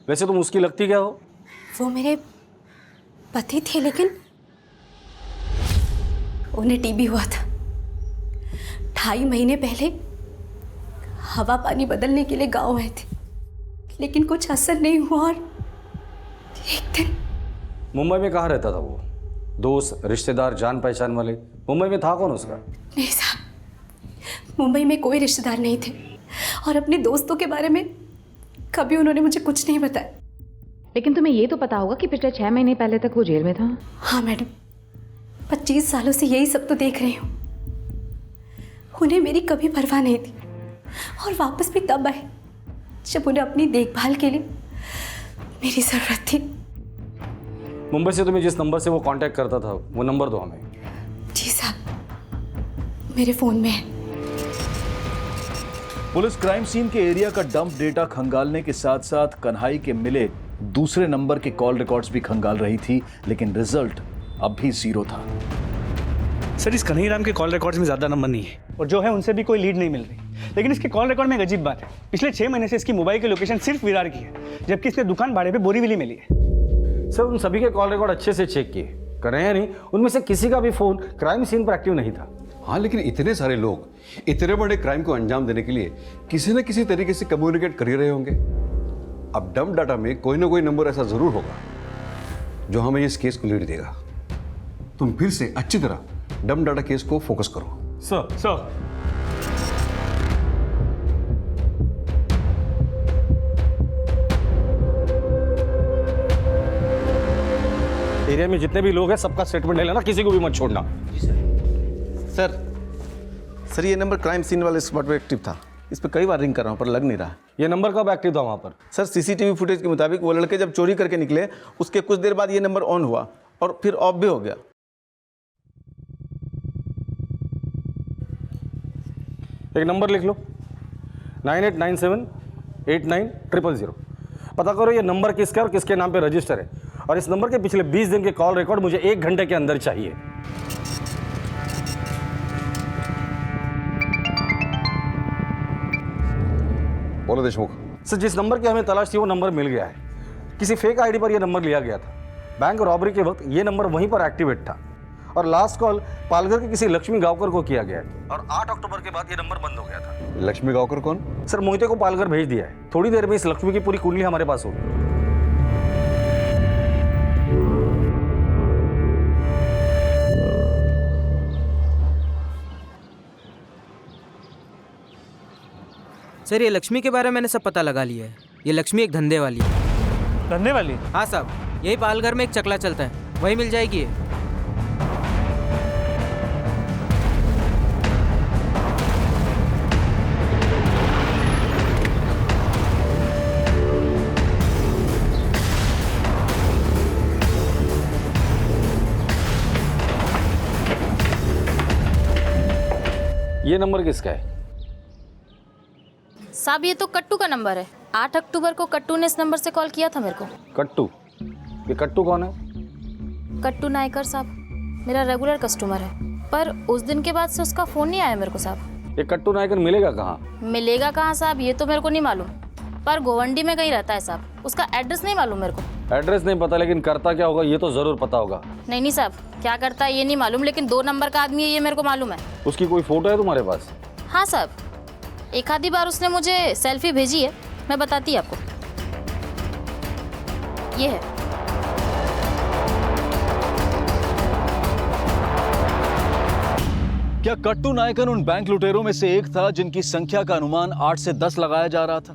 वैसे तुम उसकी लगती क्या हो? वो मेरे पति थे, लेकिन उन्हें टीबी हुआ था 2.5 महीने पहले। हवा पानी बदलने के लिए गांव आए थे, लेकिन कुछ असर नहीं हुआ और एक दिन। मुंबई में कहाँ रहता था वो? दोस्त, रिश्तेदार, जान पहचान वाले? मुंबई में था कौन उसका? नहीं साहब, मुंबई में कोई रिश्तेदार नहीं थे और अपने दोस्तों के बारे में कभी उन्होंने मुझे कुछ नहीं बताया। लेकिन तुम्हें ये तो पता होगा कि पिछले 6 महीने पहले तक वो जेल में था। हाँ मैडम, 25 सालों से यही सब तो देख रही हूँ। उन्हें मेरी कभी परवाह नहीं थी और वापस भी तब आए जब उन्हें अपनी देखभाल के लिए मेरी ज़रूरत थी। मुंबई से तुम्हें जिस नंबर से वो कांटेक्ट करता था वो नंबर दो हमें। जी साहब, मेरे फ़ोन में है। पुलिस क्राइम सीन के एरिया का डंप डेटा खंगालने के साथ साथ कन्हाई के मिले दूसरे नंबर के कॉल रिकॉर्ड्स भी खंगाल रही थी, लेकिन रिजल्ट अब भी 0 था। सर, इस कन्हैयाराम के कॉल रिकॉर्ड्स में ज़्यादा नंबर नहीं है और जो है उनसे भी कोई लीड नहीं मिल रही। लेकिन इसके कॉल रिकॉर्ड में एक अजीब बात है, पिछले 6 महीने से इसकी मोबाइल की लोकेशन सिर्फ विरार की है, जबकि इसने दुकान भाड़े पे बोरीवली में ली है। सर, उन सभी के कॉल रिकॉर्ड अच्छे से चेक किए, कन्हैया नहीं, उनमें से किसी का भी फोन क्राइम सीन पर एक्टिव नहीं था। हाँ, लेकिन इतने सारे लोग इतने बड़े क्राइम को अंजाम देने के लिए किसी न किसी तरीके से कम्युनिकेट कर ही रहे होंगे। अब डंप डाटा में कोई ना कोई नंबर ऐसा जरूर होगा जो हमें इस केस को लीड देगा। तुम फिर से अच्छी तरह डंप डाटा केस को फोकस करो। सर एरिया में जितने भी लोग हैं सबका स्टेटमेंट ले लेना, किसी को भी मत छोड़ना। सर ये नंबर क्राइम सीन वाले स्पॉट पे एक्टिव था। इस पर कई बार रिंग कर रहा हूँ पर लग नहीं रहा। ये नंबर कब एक्टिव था वहाँ पर? सर सीसीटीवी फुटेज के मुताबिक वो लड़के जब चोरी करके निकले उसके कुछ देर बाद ये नंबर ऑन हुआ और फिर ऑफ भी हो गया। एक नंबर लिख लो, 9897890000। पता करो ये नंबर किसका और किसके नाम पे रजिस्टर है, और इस नंबर के पिछले 20 दिन के कॉल रिकॉर्ड मुझे 1 घंटे के अंदर चाहिए। बोलो देशमुख। सर, जिस नंबर की हमें तलाश थी वो नंबर मिल गया है। किसी फेक आईडी पर यह नंबर लिया गया था। बैंक रॉबरी के वक्त ये नंबर वहीं पर एक्टिवेट था और लास्ट कॉल पालघर के किसी लक्ष्मी गांवकर को किया गया है और 8 अक्टूबर के बाद ये नंबर बंद हो गया था। लक्ष्मी गांवकर कौन? सर, मोहिते को पालघर भेज दिया है। थोड़ी देर में इस लक्ष्मी की पूरी कुंडली हमारे पास होगी। सर, ये लक्ष्मी के बारे में मैंने सब पता लगा लिया है। ये लक्ष्मी एक धंधे वाली है। धंधे वाली? हाँ साहब, यही पालघर में एक चकला चलता है, वही मिल जाएगी ये। ये नंबर किसका है? साहब, ये तो कट्टू का नंबर है। 8 अक्टूबर को कट्टू ने इस नंबर से कॉल किया था मेरे को। कट्टू? ये कट्टू कौन है? कट्टू नायकर साहब मेरा रेगुलर कस्टमर है, पर उस दिन के बाद से उसका फ़ोन नहीं आया मेरे को साहब। ये कट्टू नायकर मिलेगा कहाँ? मिलेगा कहाँ साहब, ये तो मेरे को नहीं मालूम, पर गोवंडी में कहीं रहता है साहब। उसका एड्रेस नहीं मालूम मेरे को। एड्रेस नहीं पता, लेकिन करता क्या होगा ये तो ज़रूर पता होगा। नहीं साहब, क्या करता है ये नहीं मालूम, लेकिन 2 नंबर का आदमी है ये मेरे को मालूम है। उसकी कोई फ़ोटो है तुम्हारे पास? हाँ साहब, एक आधी बार उसने मुझे सेल्फी भेजी है, मैं बताती आपको। ये है। क्या कट्टू नायकन उन बैंक लुटेरों में से एक था जिनकी संख्या का अनुमान 8 से 10 लगाया जा रहा था?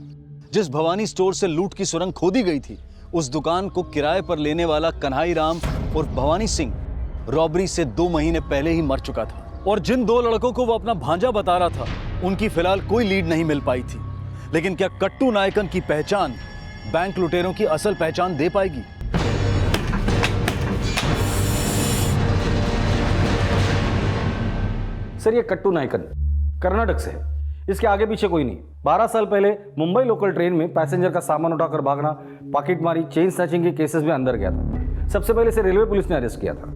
जिस भवानी स्टोर से लूट की सुरंग खोदी गई थी, उस दुकान को किराए पर लेने वाला कन्हाईराम और भवानी सिंह रॉबरी से 2 महीने पहले ही मर चुका था। और जिन 2 लड़कों को वो अपना भांजा बता रहा था, उनकी फिलहाल कोई लीड नहीं मिल पाई थी। लेकिन क्या कट्टू नायकन की पहचान बैंक लुटेरों की असल पहचान दे पाएगी? सर, ये कट्टू नायकन कर्नाटक से है, इसके आगे पीछे कोई नहीं। 12 साल पहले मुंबई लोकल ट्रेन में पैसेंजर का सामान उठाकर भागना, पॉकेटमारी, चेन स्नैचिंग के केसेस में अंदर गया था। सबसे पहले इसे रेलवे पुलिस ने अरेस्ट किया था।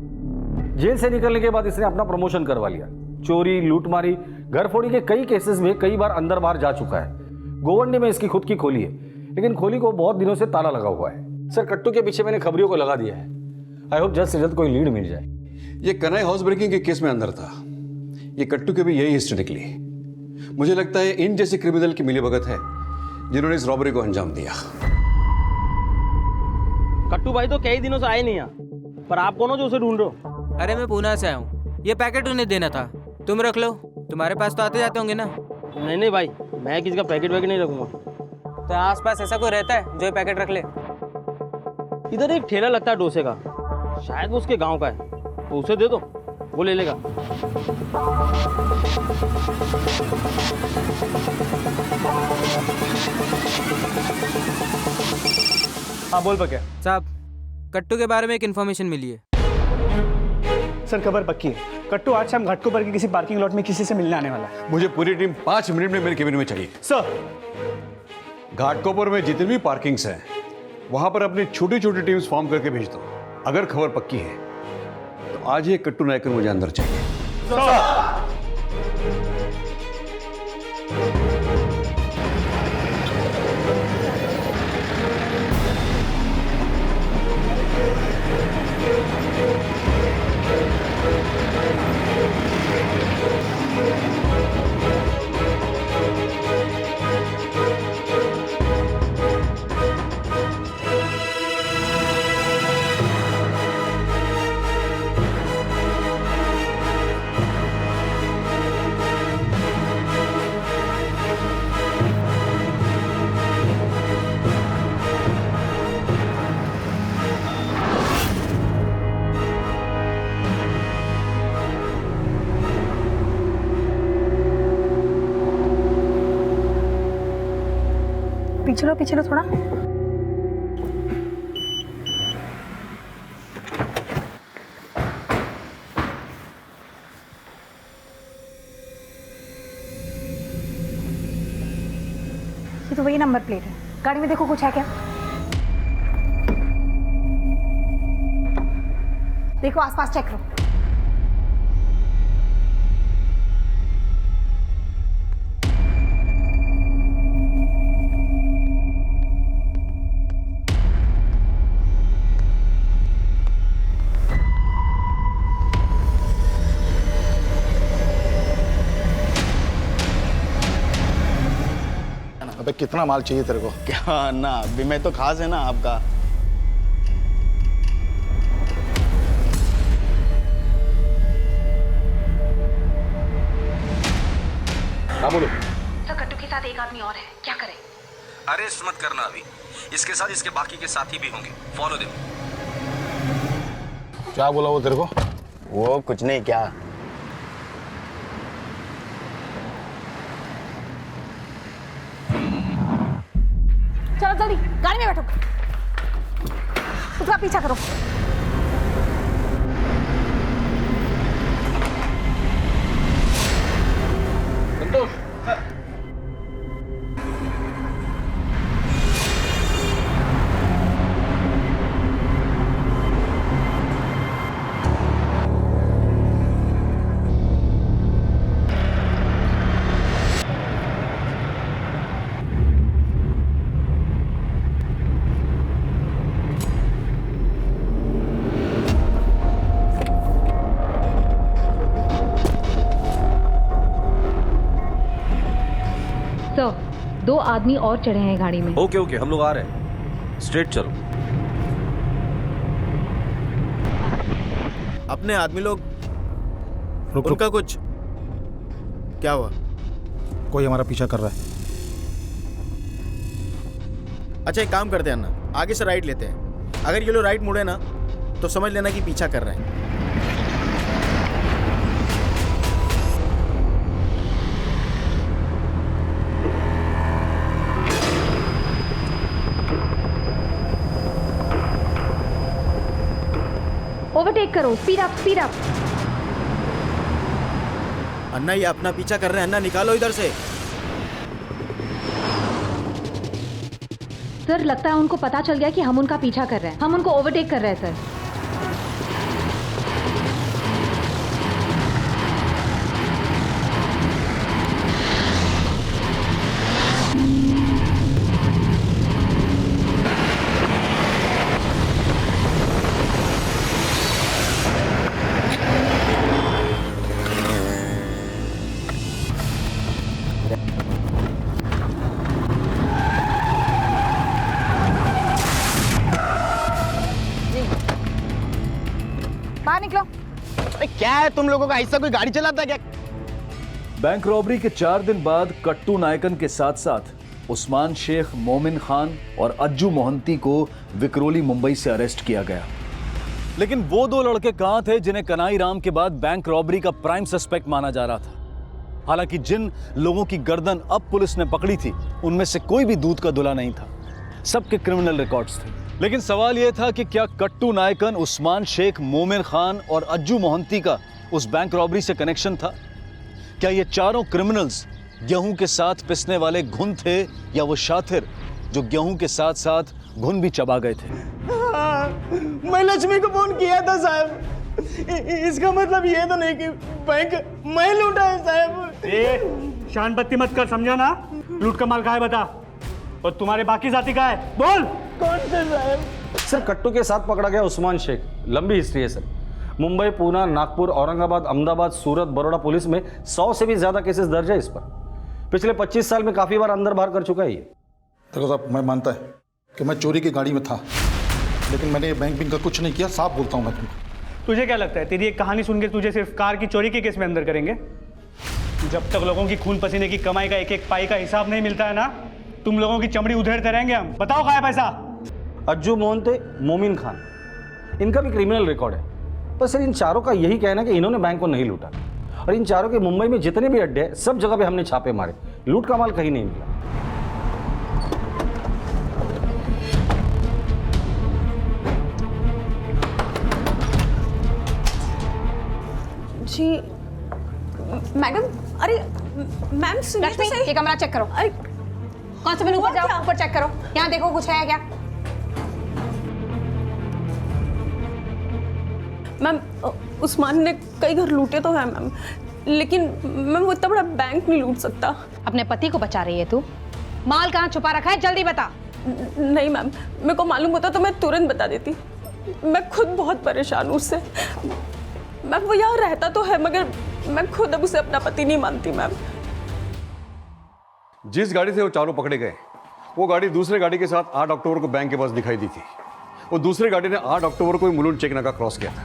जेल से निकलने के बाद इसने अपना प्रमोशन करवा लिया चोरी, लूटमारी, घरफोड़ी के कई केसेस में कई बार अंदर बाहर जा चुका है। गोवंडे में इसकी खुद की खोली है, लेकिन खोली को बहुत दिनों से ताला लगा हुआ है। सर, कट्टू के पीछे मैंने खबरियों को लगा दिया है। आई होप जल्द से जल्द कोई लीड मिल जाए। ये कन्हैया हाउस ब्रेकिंग के केस में अंदर था। ये कट्टू के भी यही हिस्ट्री निकली। मुझे लगता है इन जैसे क्रिमिनल की मिलीभगत है जिन्होंने इस रॉबरी को अंजाम दिया। कट्टू भाई तो कई दिनों से आए नहीं यहाँ, पर आप कौन हो जो उसे ढूंढ रहे हो? अरे मैं पूना से आया हूँ, ये पैकेट उन्हें देना था, तुम रख लो, तुम्हारे पास तो आते जाते होंगे ना। नहीं नहीं भाई, मैं किसी का पैकेट वैकेट नहीं रखूंगा। तो आसपास ऐसा कोई रहता है जो ये पैकेट रख ले? इधर एक ठेला लगता है डोसे का, शायद वो उसके गांव का है, तो उसे दे दो, वो ले लेगा। हाँ बोल पक्या साहब, कट्टू के बारे में एक इन्फॉर्मेशन मिली है। सर खबर पक्की है, कट्टू आज शाम घाटकोपर के किसी पार्किंग लॉट में किसी से मिलने आने वाला है। मुझे पूरी टीम 5 मिनट में मेरे केबिन में चाहिए। सर, घाटकोपर में जितनी भी पार्किंग्स हैं वहां पर अपनी छोटी छोटी टीम्स फॉर्म करके भेज दो। अगर खबर पक्की है तो आज ये कट्टू नायकर मुझे अंदर चाहिए। पीछे लो थोड़ा। ये तो वही नंबर प्लेट है, गाड़ी में देखो कुछ है क्या? देखो आसपास चेक करो। अबे कितना माल चाहिए तेरे को? क्या ना, अभी मैं तो खास है ना आपका। हाँ बोलो। सर, कट्टू के साथ एक आदमी और है, क्या करें? अरेस्ट मत करना अभी, इसके साथ इसके बाकी के साथी भी होंगे, फॉलो देम। क्या बोला वो तेरे को? वो कुछ नहीं, क्या चलो जल्दी गाड़ी में बैठो, उसका पीछा करो। संतोष, सर, 2 आदमी और चढ़े हैं गाड़ी में। ओके ओके, हम लोग आ रहे हैं, स्ट्रेट चलो। अपने आदमी लोग उनका कुछ क्या हुआ? कोई हमारा पीछा कर रहा है। अच्छा एक काम करते हैं ना, आगे से राइट लेते हैं। अगर ये लोग राइट मुड़े ना तो समझ लेना कि पीछा कर रहे हैं। ओवरटेक करो, स्पीड अप स्पीड अप। अन्ना ये अपना पीछा कर रहे हैं, अन्ना निकालो इधर से। सर, लगता है उनको पता चल गया कि हम उनका पीछा कर रहे हैं, हम उनको ओवरटेक कर रहे हैं सर। बाहर निकलो। अरे क्या है तुम लोगों का, ऐसा कोई गाड़ी चलाता है क्या? बैंक रॉबरी के 4 दिन बाद कट्टू नायकन के साथ साथ उस्मान शेख, मोमिन खान और अज्जू मोहंती को विक्रोली मुंबई से अरेस्ट किया गया। लेकिन वो 2 लड़के कहां थे जिन्हें कनाई राम के बाद बैंक रॉबरी का प्राइम सस्पेक्ट माना जा रहा था? हालांकि जिन लोगों की गर्दन अब पुलिस ने पकड़ी थी उनमें से कोई भी दूध का धुला नहीं था, सबके क्रिमिनल रिकॉर्ड्स थे। लेकिन सवाल यह था कि क्या कट्टू नायकन, उस्मान शेख, मोमिन खान और अज्जू मोहंती का उस बैंक रॉबरी से कनेक्शन था? क्या ये चारों क्रिमिनल्स गेहूं के साथ पिसने वाले घुन थे, या वो शातिर जो गेहूं के साथ साथ घुन भी चबा गए थे? मैं लक्ष्मी को फोन किया था साहब। इसका मतलब ये तो नहीं कि बैंक मैं लूटा है साहब। शान बत्ती मत कर, समझा ना? लूट का माल कहाँ है बता, और तुम्हारे बाकी जाति का है बोल। कौन से साहब? सर कट्टू के साथ पकड़ा गया उस्मान शेख, लंबी हिस्ट्री है सर। मुंबई, पूना, नागपुर, औरंगाबाद, अहमदाबाद, सूरत, बड़ौदा पुलिस में 100 से भी ज्यादा केसेस दर्ज है इस पर। पिछले 25 साल में काफी बार अंदर बाहर कर चुका है ये। देखो साहब, मैं मानता है कि मैं चोरी की गाड़ी में था, लेकिन मैंने बैंक का कुछ नहीं किया, साफ बोलता हूँ मैं तुमको। तुझे क्या लगता है तेरी एक कहानी सुन के तुझे सिर्फ कार की चोरी के केस में अंदर करेंगे? जब तक लोगों की खून पसीने की कमाई का एक एक पाई का हिसाब नहीं मिलता है ना, तुम लोगों की चमड़ी उधेड़ते रहेंगे हम। बताओ कहाँ है पैसा? अज्जू मोहंते, मोमिन खान, इनका भी क्रिमिनल रिकॉर्ड है। पर सर इन चारों का यही कहना है कि इन्होंने बैंक को नहीं लूटा, और इन चारों के मुंबई में जितने भी अड्डे हैं सब जगह पे हमने छापे मारे, लूट का माल कहीं नहीं मिला। जी मैडम, अरे मैम सुनिए तो सही। ये कमरा चेक करो। अरे कांस्टेबल ऊपर जाओ, ऊपर चेक करो, यहाँ देखो कुछ है क्या। मैम उस्मान ने कई घर लूटे तो है मैम, लेकिन मैम वो इतना बड़ा बैंक नहीं लूट सकता। अपने पति को बचा रही है तू? माल कहाँ छुपा रखा है, जल्दी बता। नहीं मैम, मेरे को मालूम होता तो मैं तुरंत बता देती। मैं खुद बहुत परेशान हूँ उससे। मैम वो यहाँ रहता तो है, मगर मैं खुद अब उसे अपना पति नहीं मानती मैम। जिस गाड़ी से वो चारों पकड़े गए, वो गाड़ी दूसरे गाड़ी के साथ 8 अक्टूबर को बैंक के पास दिखाई दी थी। वो दूसरी गाड़ी ने 8 अक्टूबर को मुलुंड चेक नाका क्रॉस किया था।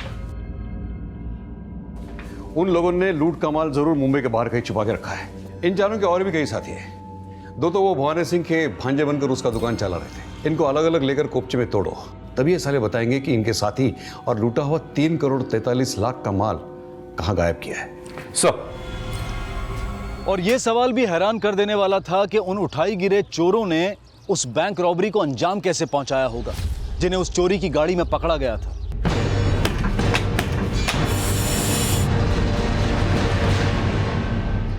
उन लोगों ने लूट का माल जरूर मुंबई के बाहर कहीं छुपा के रखा है। इन चारों के और भी कई साथी हैं। 2 तो वो भवानी सिंह के भांजे बनकर उसका दुकान चला रहे थे। इनको अलग अलग लेकर कोपचे में तोड़ो, तभी ये साले बताएंगे कि इनके साथी और लूटा हुआ 3 करोड़ 43 लाख का माल कहां गायब किया है। सब और ये सवाल भी हैरान कर देने वाला था कि उन उठाई गिरे चोरों ने उस बैंक रॉबरी को अंजाम कैसे पहुंचाया होगा जिन्हें उस चोरी की गाड़ी में पकड़ा गया था।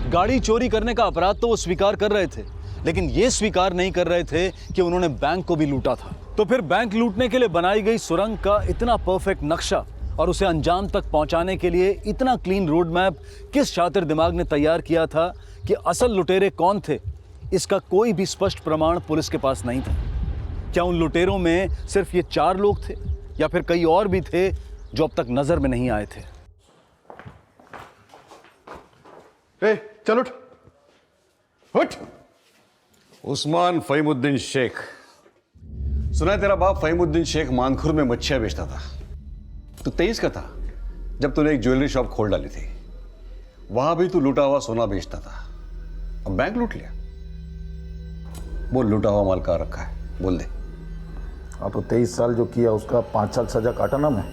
गाड़ी चोरी करने का अपराध तो वो स्वीकार कर रहे थे, लेकिन ये स्वीकार नहीं कर रहे थे कि उन्होंने बैंक को भी लूटा था। तो फिर बैंक लूटने के लिए बनाई गई सुरंग का इतना परफेक्ट नक्शा और उसे अंजाम तक पहुंचाने के लिए इतना क्लीन रोड मैप किस शातिर दिमाग ने तैयार किया था कि असल लुटेरे कौन थे, इसका कोई भी स्पष्ट प्रमाण पुलिस के पास नहीं था। क्या उन लुटेरों में सिर्फ ये 4 लोग थे, या फिर कई और भी थे जो अब तक नजर में नहीं आए थे? चल उठ उठ। उस्मान फहीमुद्दीन शेख, सुना है तेरा बाप फहीमुद्दीन शेख मानखुर में मच्छियां बेचता था। तू 23 का था जब तूने एक ज्वेलरी शॉप खोल डाली थी। वहां भी तू लूटा हुआ सोना बेचता था, अब बैंक लूट लिया। बोल लूटा हुआ माल कहाँ रखा है, बोल दे। हाँ तो 23 साल जो किया उसका 5 साल सजा काटा ना मैं।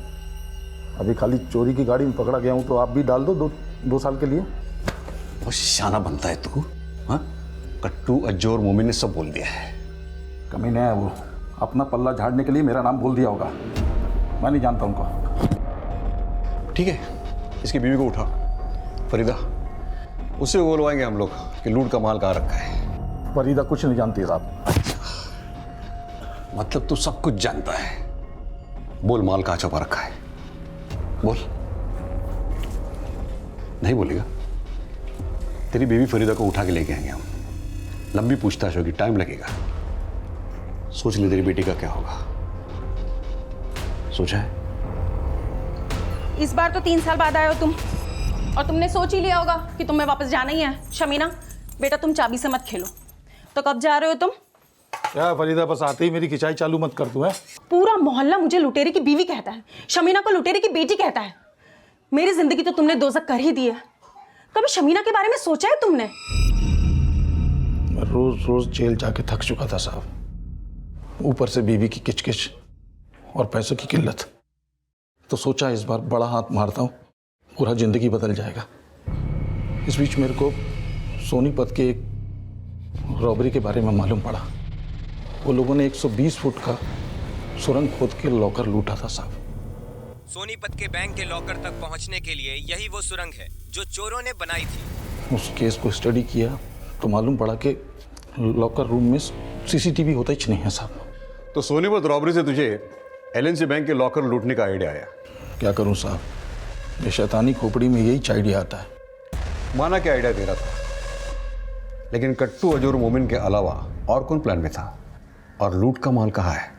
अभी खाली चोरी की गाड़ी में पकड़ा गया हूँ, तो आप भी डाल दो 2 साल के लिए। वो शाना बनता है तू। हाँ, कट्टू, अज्जू और मोमिन ने सब बोल दिया है। कमीने है वो, अपना पल्ला झाड़ने के लिए मेरा नाम बोल दिया होगा। मैं नहीं जानता उनको। ठीक है, इसकी बीवी को उठा, फरीदा, उससे बोलवाएंगे हम लोग कि लूट का माल कहाँ रखा है। फरीदा कुछ नहीं जानती साहब। अच्छा, मतलब तू सब कुछ जानता है। बोल माल कहाँ छुपा रखा है, बोल। नहीं बोलेगा, तेरी बीवी फरीदा को उठा के लेके आएंगे हम। लंबी पूछताछ होगी, टाइम लगेगा। सोच ले तेरी बेटी का क्या होगा, सोचा है? इस बार तो 3 साल बाद आए हो तुम, और तुमने सोच ही लिया होगा कि तुम्हें वापस जाना ही है। शमीना बेटा, तुम चाबी से मत खेलो। तो कब जा रहे हो तुम? क्या फरीदा, बस आते ही मेरी खिंचाई चालू मत कर तू है। पूरा मोहल्ला मुझे लुटेरे की बीवी कहता है, शमीना को लुटेरे की बेटी कहता है। मेरी जिंदगी तो तुमने दोज़ख कर ही दी है। कभी शमीना के बारे में सोचा है तुमने? मैं रोज रोज जेल जाके थक चुका था साहब, ऊपर से बीवी की किचकिच और पैसों की किल्लत। तो सोचा इस बार बड़ा हाथ मारता हूँ, पूरा जिंदगी बदल जाएगा। इस बीच मेरे को सोनीपत के एक रॉबरी के बारे में मालूम पड़ा। वो लोगों ने 120 फुट का सुरंग खोद के लॉकर लूटा था साहब। सोनीपत के बैंक के लॉकर तक पहुंचने के लिए यही वो सुरंग है जो चोरों ने बनाई थी। उस केस को स्टडी किया तो मालूम पड़ा कि लॉकर रूम में सीसीटीवी होता ही नहीं है साहब। तो सोनीपत रॉबरी से तुझे एलएनसी बैंक के लॉकर लूटने का आइडिया आया? क्या करूं साहब, ये शैतानी खोपड़ी में यही आइडिया आता है। माना क्या आइडिया तेरा था, लेकिन कट्टू, अजूर, मोमिन के अलावा और कौन प्लान में था? और लूट का माल कहाँ है?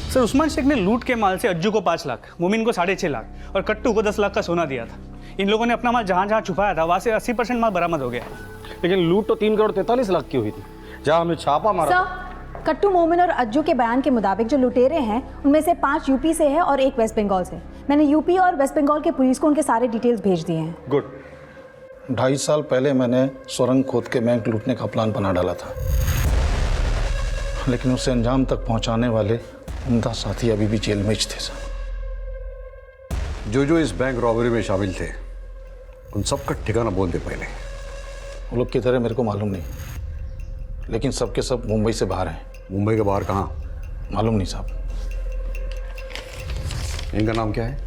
सर, उस्मान शेख ने लूट के माल से अज्जू को 5 लाख, मोमिन को 6.5 लाख और कट्टू को 10 लाख का सोना दिया था। इन लोगों ने अपना माल जहां जहां छुपाया था वहां से 80% माल बरामद हो गया। लेकिन लूट तो 3 करोड़ 43 लाख की हुई थी, जहां हमने छापा मारा। कट्टू, मोमिन और अज्जू के बयान के मुताबिक जो लुटेरे हैं उनमें से 5 यूपी से है और 1 वेस्ट बंगाल से। मैंने यूपी और वेस्ट बंगाल के पुलिस को उनके सारे डिटेल्स भेज दिए हैं। गुड। 2.5 साल पहले मैंने सुरंग खोद के बैंक लूटने का प्लान बना डाला था, लेकिन उसे अंजाम तक पहुंचाने वाले उम्दा साथी अभी भी जेल में थे सर। जो इस बैंक रॉबरी में शामिल थे उन सबका ठिकाना बोल दे पहले। वो लोग किधर है मेरे को मालूम नहीं, लेकिन सबके सब मुंबई से बाहर हैं। मुंबई के बाहर कहाँ? मालूम नहीं साहब। इनका नाम क्या है?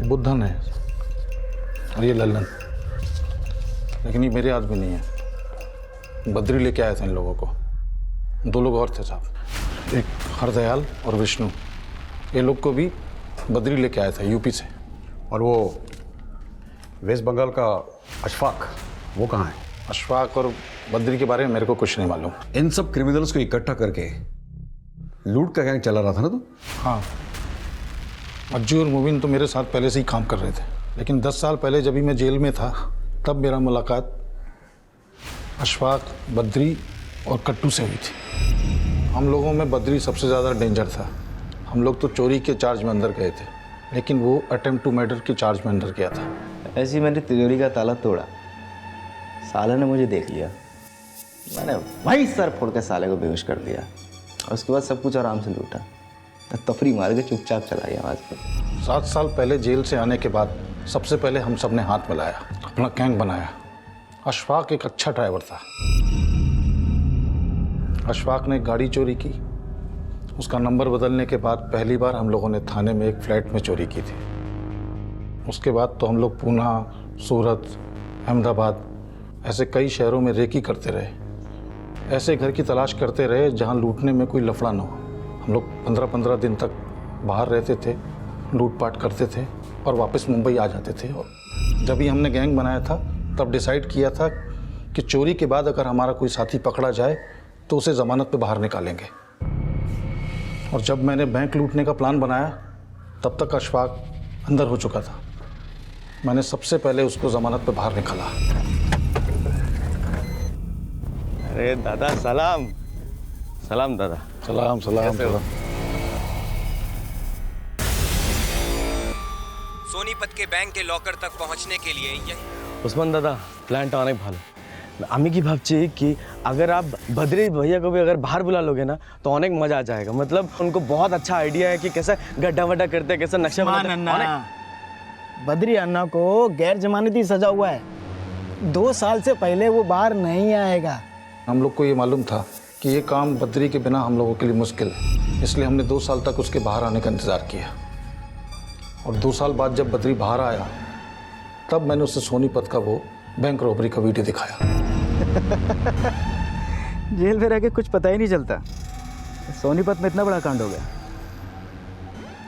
बुद्धन है और ये लल्लन, लेकिन ये मेरे आदमी नहीं है। बद्री लेके आया था इन लोगों को। 2 लोग और थे साहब, एक हरदयाल और विष्णु। ये लोग को भी बद्री लेके आया था यूपी से। और वो वेस्ट बंगाल का अशफाक, वो कहाँ है? अशफाक और बद्री के बारे में मेरे को कुछ नहीं मालूम। इन सब क्रिमिनल्स को इकट्ठा करके लूट का गैंग चला रहा था ना तू? हाँ, अज्जू और मुबीन तो मेरे साथ पहले से ही काम कर रहे थे, लेकिन 10 साल पहले जब भी मैं जेल में था तब मेरा मुलाकात अशफाक, बद्री और कट्टू से हुई थी। हम लोगों में बद्री सबसे ज़्यादा डेंजर था। हम लोग तो चोरी के चार्ज में अंदर गए थे, लेकिन वो अटेम्प्ट टू मर्डर के चार्ज में अंदर गया था। ऐसी मैंने तिजोरी का ताला तोड़ा, साले ने मुझे देख लिया, मैंने वही सर फोड़ के साले को बेहोश कर दिया और उसके बाद सब कुछ आराम से लूटा। तफरी मार के चुपचाप चला गया आज पर। 7 साल पहले जेल से आने के बाद सबसे पहले हम सब ने हाथ मिलाया, अपना गैंग बनाया। अशफाक एक अच्छा ड्राइवर था। अशफाक ने गाड़ी चोरी की। उसका नंबर बदलने के बाद पहली बार हम लोगों ने थाने में एक फ्लैट में चोरी की थी। उसके बाद तो हम लोग पूना, सूरत, अहमदाबाद ऐसे कई शहरों में रेकी करते रहे। ऐसे घर की तलाश करते रहे जहां लूटने में कोई लफड़ा न हो। हम लोग 15-15 दिन तक बाहर रहते थे, लूटपाट करते थे और वापस मुंबई आ जाते थे। और जब ही हमने गैंग बनाया था तब डिसाइड किया था कि चोरी के बाद अगर हमारा कोई साथी पकड़ा जाए तो उसे ज़मानत पे बाहर निकालेंगे। और जब मैंने बैंक लूटने का प्लान बनाया तब तक अशफाक अंदर हो चुका था। मैंने सबसे पहले उसको ज़मानत पे बाहर निकाला। अरे दादा सलाम। सलाम दादा। सलाम सलाम सलाम। सोनीपत के बैंक के लॉकर तक पहुंचने के लिए यही उस्मान दादा प्लांट অনেক ভালো। আমি কি ভাবছি कि अगर आप बद्री भैया को भी अगर बाहर बुला लोगे ना तो अनेक मजा आ जाएगा। मतलब उनको बहुत अच्छा आइडिया है कि कैसे गड्ढा वड्ढा करते, कैसे नक्शा बनाते। बद्री अन्ना को गैर जमानती सजा हुआ है। 2 साल से पहले वो बाहर नहीं आएगा। हम लोग को ये मालूम था कि ये काम बद्री के बिना हम लोगों के लिए मुश्किल है, इसलिए हमने 2 साल तक उसके बाहर आने का इंतज़ार किया। और 2 साल बाद जब बद्री बाहर आया तब मैंने उसे सोनीपत का वो बैंक रॉबरी का वीडियो दिखाया। जेल में रह के कुछ पता ही नहीं चलता, सोनीपत में इतना बड़ा कांड हो गया।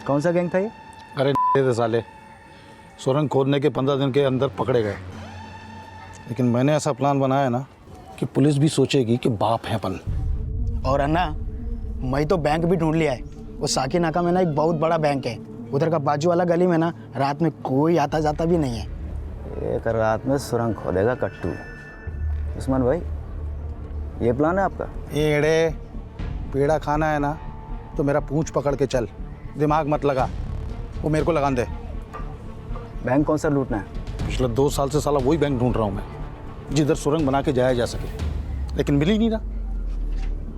कौन सा गैंग था ये? अरे साले, सुरंग खोदने के 15 दिन के अंदर पकड़े गए। लेकिन मैंने ऐसा प्लान बनाया ना कि पुलिस भी सोचेगी कि बाप है अपन। और अन्ना, मैं तो बैंक भी ढूंढ लिया है। वो साकी नाका में ना एक बहुत बड़ा बैंक है, उधर का बाजू वाला गली में ना रात में कोई आता जाता भी नहीं है। एक रात में सुरंग खोदेगा कट्टू। उस्मान भाई, ये प्लान है आपका? एड़े पेड़ा खाना है ना तो मेरा पूंछ पकड़ के चल, दिमाग मत लगा। वो मेरे को लगान दे। बैंक कौन सा लूटना है? पिछले 2 साल से साला वही बैंक ढूंढ रहा हूँ मैं, जिधर सुरंग बना के जाया जा सके, लेकिन मिल ही नहीं रहा।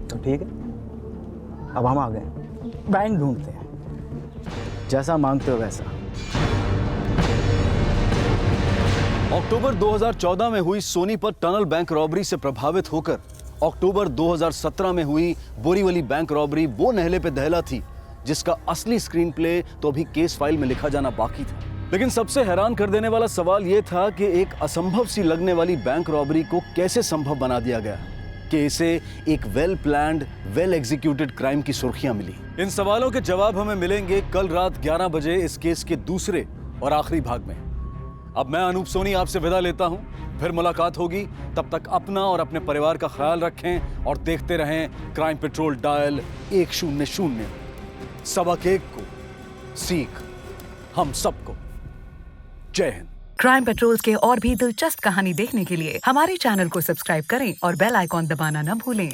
तो ठीक है, अब हम आ गए, बैंक ढूंढते हैं, जैसा मांगते हो वैसा। अक्टूबर 2014 में हुई सोनीपत टनल बैंक रॉबरी से प्रभावित होकर अक्टूबर 2017 में हुई बोरीवली बैंक रॉबरी वो नहले पे दहला थी जिसका असली स्क्रीन प्ले तो अभी केस फाइल में लिखा जाना बाकी था। लेकिन सबसे हैरान कर देने वाला सवाल यह था कि एक असंभव सी लगने वाली बैंक रॉबरी को कैसे संभव बना दिया गया कि इसे एक well planned, well executed crime की सुर्खियां मिली। इन सवालों के जवाब हमें मिलेंगे कल रात 11 बजे इस केस के दूसरे और आखिरी भाग में। अब मैं अनूप सोनी आपसे विदा लेता हूं, फिर मुलाकात होगी। तब तक अपना और अपने परिवार का ख्याल रखें और देखते रहें क्राइम पेट्रोल डायल 100। सबक एक को सीख हम सबको। जय हिंद। क्राइम पेट्रोल के और भी दिलचस्प कहानी देखने के लिए हमारे चैनल को सब्सक्राइब करें और बेल आइकॉन दबाना न भूलें।